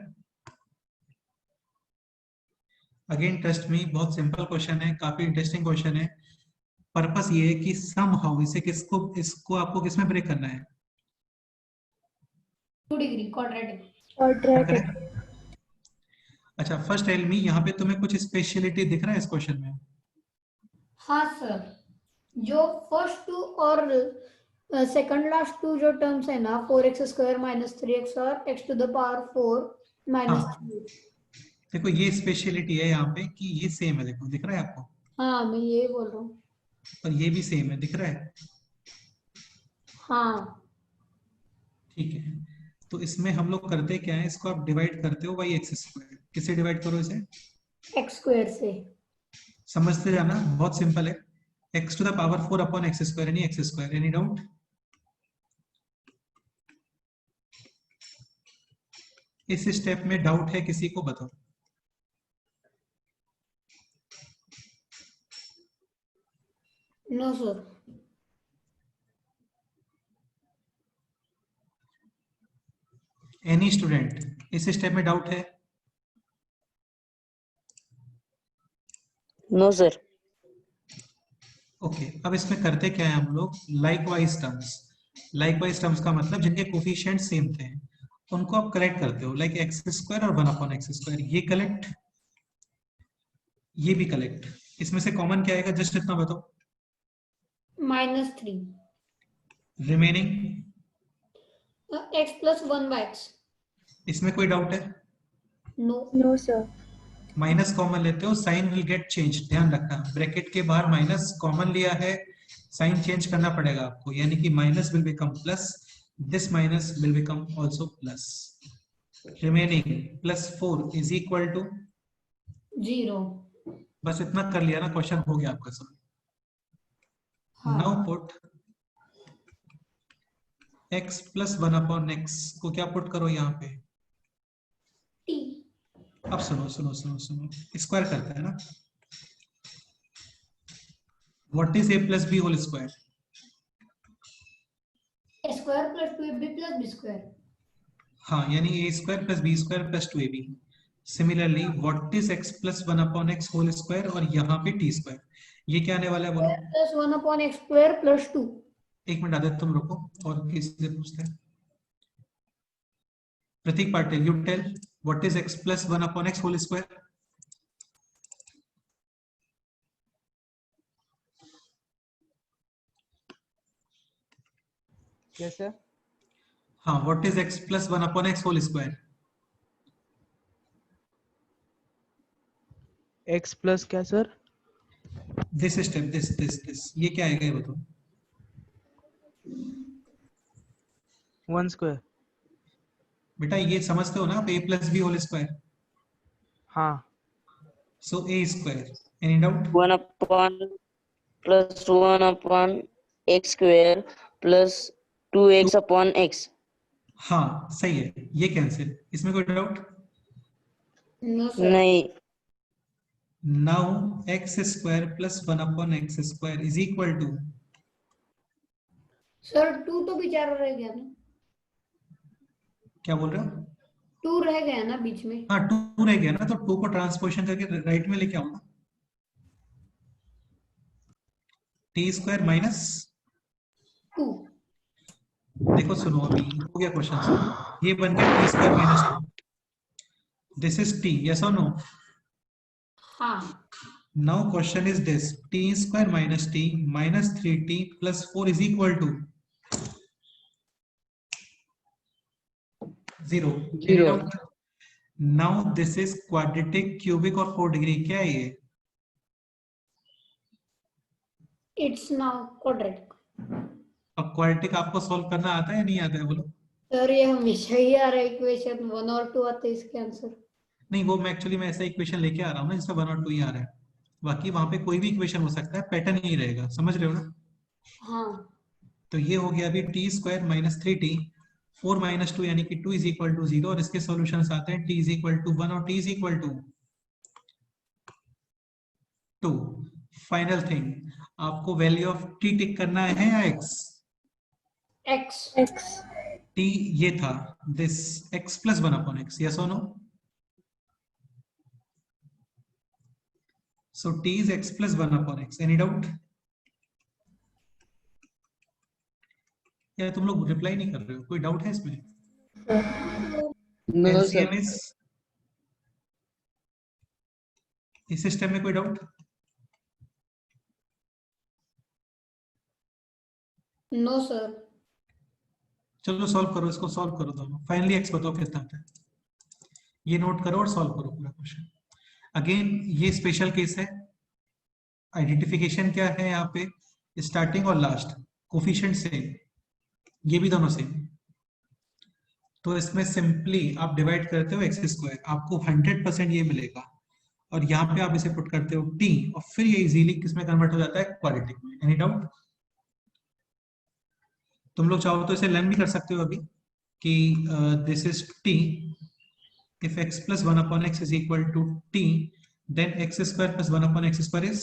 Again trust me, बहुत simple question है, काफी interesting question है। Purpose ये है कि somehow इसको आपको किसमें ब्रेक करना है? 2 डिग्री क्वाड्रेटिक। क्वाड्रेटिक। अच्छा फर्स्ट टेल मी, यहाँ पे तुम्हें कुछ स्पेशलिटी दिख रहा है इस क्वेश्चन में? हाँ सर, जो फर्स्ट 2 और सेकंड लास्ट 2 जो टर्म्स है ना, 4x स्क्वायर माइनस 3x और x to the power 4 minus हाँ। 3। देखो ये स्पेशलिटी है यहाँ पे कि ये सेम है, देखो दिख रहा है आपको? हाँ मैं ये बोल रहा हूँ। और ये भी सेम है, दिख रहा है? हाँ ठीक है, तो इसमें हम लोग करते क्या है, इसको आप डिवाइड करते हो बाई एक्स स्क्वायर। किससे डिवाइड करो इसे? x स्क्वायर से। समझते जाना, बहुत सिंपल है। x to the power 4 upon x square यानी एक्स स्क्वायर। Any doubt? इस स्टेप में डाउट है किसी को, बताओ। No sir. एनी स्टूडेंट इस स्टेप में डाउट है? No sir. ओके अब इसमें करते क्या है हम लोग, लाइकवाइज टर्म्स। लाइकवाइज टर्म्स का मतलब जिनके कोफिशिएंट सेम थे उनको आप कलेक्ट करते हो, लाइक एक्स स्क्वायर और 1 अपॉन एक्स स्क्वायर। ये कलेक्ट, ये भी कलेक्ट। इसमें से कॉमन क्या आएगा, जस्ट इतना बताओ। -3 रिमेनिंग x प्लस 1/x। इसमें कोई डाउट है? No. No sir. Minus common लेते हो, साइन विल गेट चेंज, ध्यान रखना। ब्रैकेट के बाहर माइनस कॉमन लिया है, साइन चेंज करना पड़ेगा आपको, यानी कि minus will become plus, this minus will become also plus. Remaining +4 is equal to 0। बस इतना कर लिया ना, क्वेश्चन हो गया आपका सॉल्व। हाँ। Now put x plus 1 upon x को क्या पुट करो यहाँ पे, t अब सुनो सुनो सुनो सुनो, स्क्वायर करते हैं ना, what is a plus b whole square? a square plus 2ab plus b square. हाँ, यानी a square plus b square plus 2ab. Similarly what is x plus 1 upon x whole square, और यहाँ पे t square, ये क्या आने वाला है बोलो? Plus 1 upon x square plus 2. एक मिनट आदित्य तुम रुको, और किसी से पूछते हैं. Pratik Patil, you tell what is x plus 1 upon x whole square? कैसे? हाँ, what is x plus 1 upon x whole square? x plus क्या सर? दिस स्टेप, दिस ये क्या आएगा ये बताओ? 1 स्क्वायर. बेटा ये समझते हो ना आप, a plus b whole square, हाँ. So a square. Any doubt? 1 upon plus 1 upon x square plus 2x upon x. हाँ सही है, ये कैंसिल, इसमें कोई डाउट? No sir. नहीं. Now x square plus 1 upon x square is equal to, Sir 2 तो बेचारा रह गया ना, क्या बोल रहे हो? 2 रह गया ना बीच में. हाँ 2 रह गया ना, तो 2 को ट्रांसपोजिशन करके राइट में लेके आओ ना. t square minus, 2. देखो सुनो अभी हो गया क्वेश्चन, ये बन गया t square minus 2. This is t, yes और नो? हाँ. Now question is this, t square minus t minus 3t plus 4 is equal to 0. Zero. Now this is quadratic, cubic और 4 डिग्री, क्या है ये? It's now quadratic. अब quadratic आपको solve करना आता है या नहीं आता है बोलो? सर ये हमेशा ही आ रहा है, इक्वेशन 1 और 2 आते हैं इसके आंसर. नहीं, वो मैं एक्चुअली मैं ऐसा इक्वेशन लेके आ रहा हूँ ना जिसमें 1 और 2 ही आ रहा है, बाकी वहां पे कोई भी इक्वेशन हो सकता है, पैटर्न ही रहेगा, समझ रहे हो ना? हाँ. तो ये हो गया अभी t square minus 3t, 4 minus 2 यानी कि 2 इज इक्वल टू 0, और इसके सॉल्यूशंस आते हैं t इज इक्वल टू 1 और t is equal to 2. Final thing, आपको वैल्यू ऑफ t टिक करना है या x? X. X. t ये था, this x plus 1 upon x, yes और no? So t is x plus 1 upon x. Any doubt? या तुम लोग रिप्लाई नहीं कर रहे हो, कोई डाउट है इसमें? No sir. LCM इज, इस सिस्टम में कोई डाउट? No sir. चलो सॉल्व करो, इसको सॉल्व करो दोनों. फाइनली x बताओ कितना आता है, ये नोट करो और सॉल्व करो पूरा क्वेश्चन. अगेन ये स्पेशल केस है, आइडेंटिफिकेशन क्या है यहाँ पे, स्टार्टिंग और लास्ट कोफिशिएंट सेम, ये भी दोनों सेम. तो इसमें सिंपली आप डिवाइड करते हो x स्क्वायर, आपको 100% ये मिलेगा, और यहाँ पे आप इसे पुट करते हो t, और फिर ये इजीली किसमें कन्वर्ट हो जाता है? क्वाड्रेटिक में. Any doubt? तुम लोग चाहो तो इसे लर्न भी कर सकते हो अभी कि this is t, if x plus 1 upon x is equal to t, then x square plus 1 upon x square is,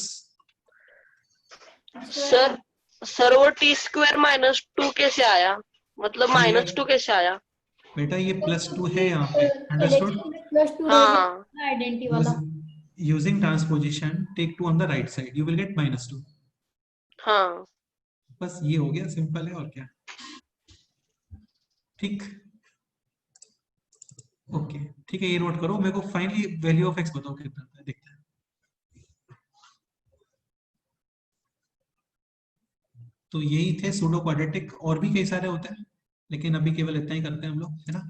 sir वो टी स्क्वायर माइनस 2 कैसे आया, मतलब माइनस 2 कैसे आया? बेटा ये प्लस 2 है यहाँ पे, अंडरस्टूड? प्लस 2 हाँ. आइडेंटिटी वाला. Using transposition, take 2 on the right side, you will get minus 2. हाँ. बस ये हो गया, सिंपल है और क्या. ठीक, ओके ठीक है, ये नोट करो. मेरे को फाइनली वैल्यू ऑफ x बताओ कितना आता है, देखते हैं. तो यही थे सूडो क्वाड्रेटिक, और भी कई सारे होते हैं, लेकिन अभी केवल इतना ही करते हैं हम लोग, है ना?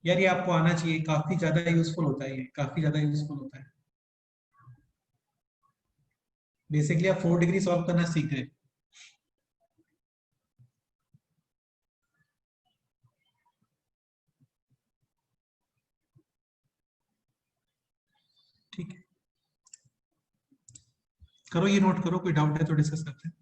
यार ये आपको आना चाहिए, काफी ज्यादा यूजफुल होता है, ये काफी ज्यादा यूजफुल होता है. बेसिकली आप 4 डिग्री सॉल्व करना सीख गए. ठीक है, करो ये नोट करो, कोई डाउट है तो डिस्कस करते हैं.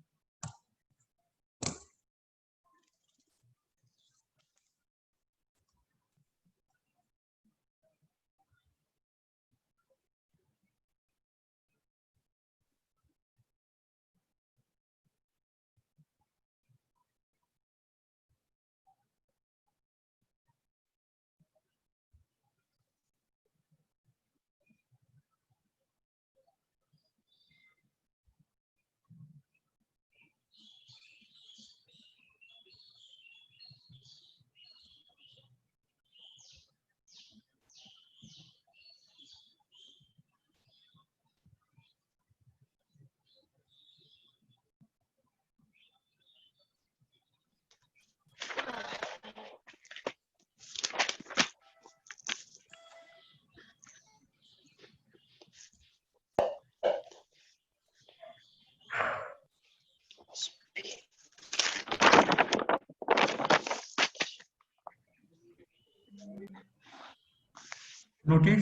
Noted?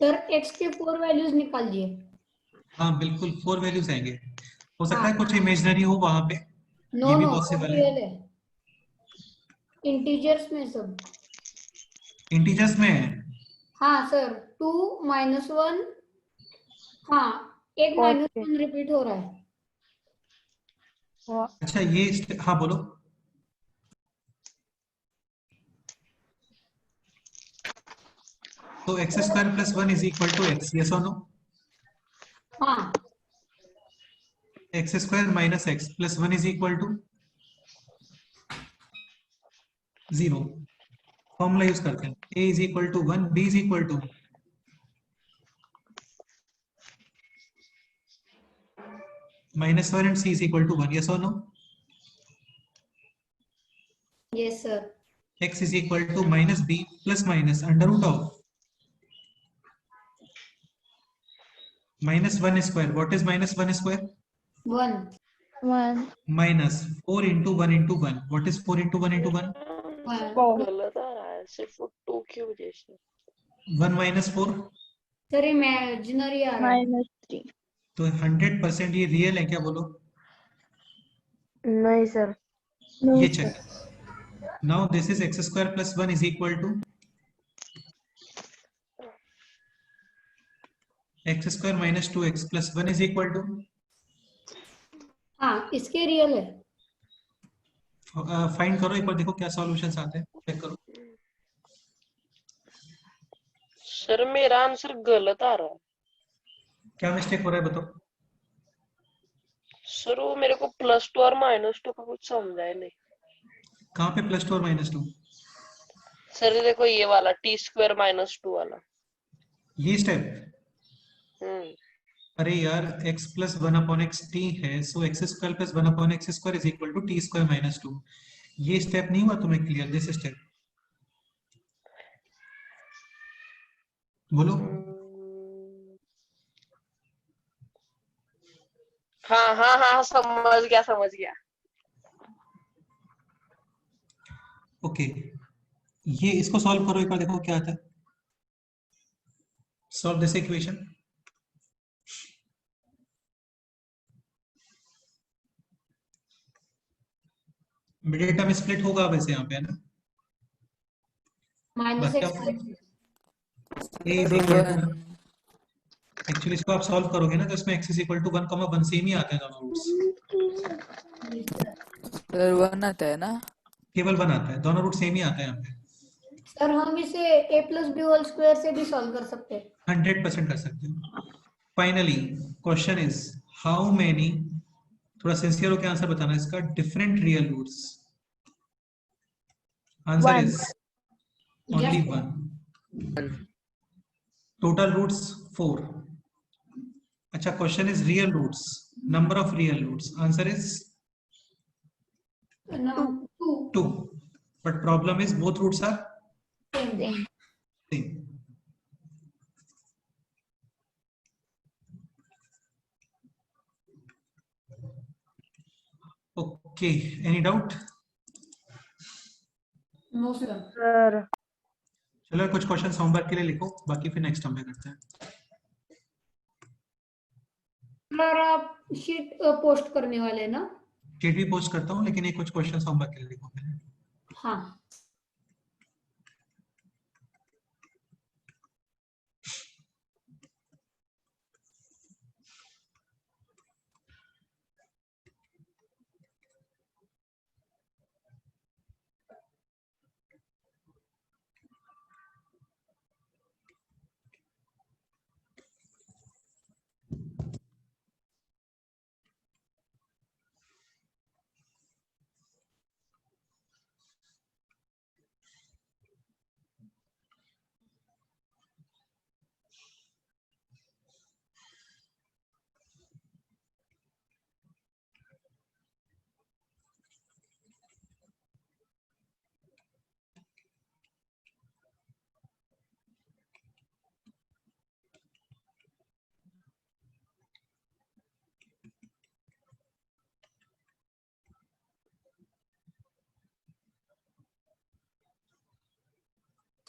सर x के 4 वैल्यूज निकालिए। हाँ बिल्कुल 4 वैल्यूज आएंगे। हो सकता है हाँ। कुछ इमेजिनरी हो वहां पे, नो ये भी नो पॉसिबल है। रियल है, इंटीजर्स में सब। इंटीजर्स में है। हाँ सर 2 -1, हाँ एक -1 रिपीट हो रहा है। अच्छा ये हाँ बोलो। तो x square plus 1 is equal to x, yes और नो? हाँ x square minus x plus 1 is equal to 0। Formula use करते हैं, a is equal to 1, b is equal to -1 and c is equal to 1, yes और no? Yes sir. x is equal to minus b plus minus under root of -1 square. What is -1 square? 1 Minus 4 into 1 into 1. What is 4 into 1 into 1? गलत आ रहा है सिर्फ 2 की वजह से। 1 minus 4. Sir imaginary आ रहा है। तो 100% ये रियल है क्या, बोलो? नहीं सर। ये check. Now this is x square plus 1 is equal to x square minus 2x plus 1 is equal to हाँ इसके रियल है। फाइंड करो एक बार, देखो क्या सॉल्यूशंस आते हैं, चेक करो। सर मेरा आंसर गलत आ रहा है। क्या मिस्टेक हो रहा है बताओ। सर वो मेरे को +2 और -2 का कुछ समझा ही नहीं। कहाँ पे +2 और -2? सर ये देखो ये वाला t² -2 वाला। ये स्टेप। अरे यार x प्लस 1/x t है, so x square plus 1/x square is equal to t square minus 2। ये स्टेप नहीं हुआ तुम्हें क्लियर? दिस स्टेप बोलो। हाँ हाँ हाँ समझ गया समझ गया। ओके ये इसको सॉल्व करो एक बार, देखो क्या आता है। Solve this equation. Middle term split होगा वैसे यहाँ पे, है ना? -x a is equal to, actually इसको आप सॉल्व करोगे ना तो इसमें x is equal to 1, 1 same ही आते हैं दोनों रूट्स। सर 1 आता है ना? केवल 1 आता है, दोनों रूट सेम ही आता है यहाँ पे। सर हम इसे a + b होल स्क्वायर से भी सॉल्व कर सकते हैं। 100% कर सकते हो। Finally question is how many, थोड़ा सिंसियर होकर आंसर बताना इसका, different real roots. Answer is only 1। Total roots 4। अच्छा question is real roots, number of real roots, answer is 2। But problem is both roots are same. Okay any doubt? No sir. चलो कुछ question homework के लिए लिखो, बाकी फिर next time पे करते हैं। सर आप शीट पोस्ट करने वाले हैं ना? शीट भी पोस्ट करता हूँ, लेकिन ये कुछ क्वेश्चन होमवर्क के लिए लिखो पहले। हाँ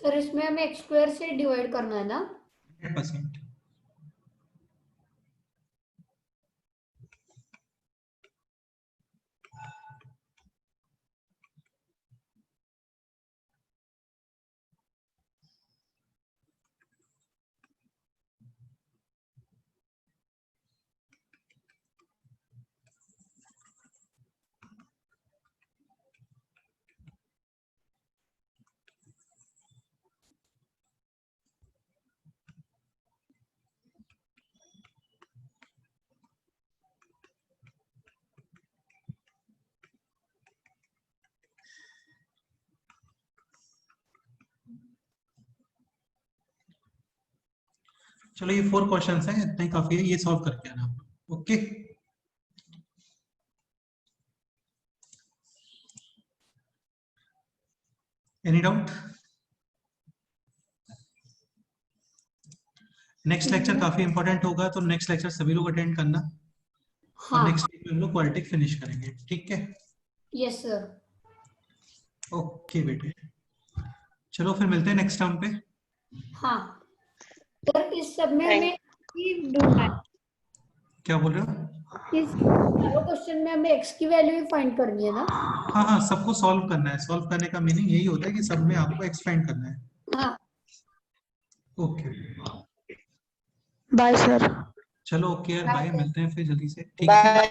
सर इसमें हमें x स्क्वायर से डिवाइड करना है ना? 100%। चलो ये 4 क्वेश्चंस हैं, इतना ही काफी है, ये सॉल्व करके आना आप। Okay, any doubt? Next lecture काफी इंपॉर्टेंट होगा, तो नेक्स्ट लेक्चर सभी लोग अटेंड करना। और हाँ नेक्स्ट वीक में हम लोग क्वालिटी फिनिश करेंगे, ठीक है? Yes sir. ओके बेटे, चलो फिर मिलते हैं नेक्स्ट टर्म पे। हाँ सर इस सब में हमें ही ढूंढना है। क्या बोल रहे हो? इस चारों क्वेश्चन में हमें x की वैल्यू ही फाइंड करनी है ना? हाँ हाँ, सबको सॉल्व करना है। सॉल्व करने का मीनिंग यही होता है कि सब में आपको एक्सपेंड करना है। हाँ ओके, बाय सर। चलो ओके यार, बाय, मिलते हैं फिर जल्दी से, ठीक है? बाय।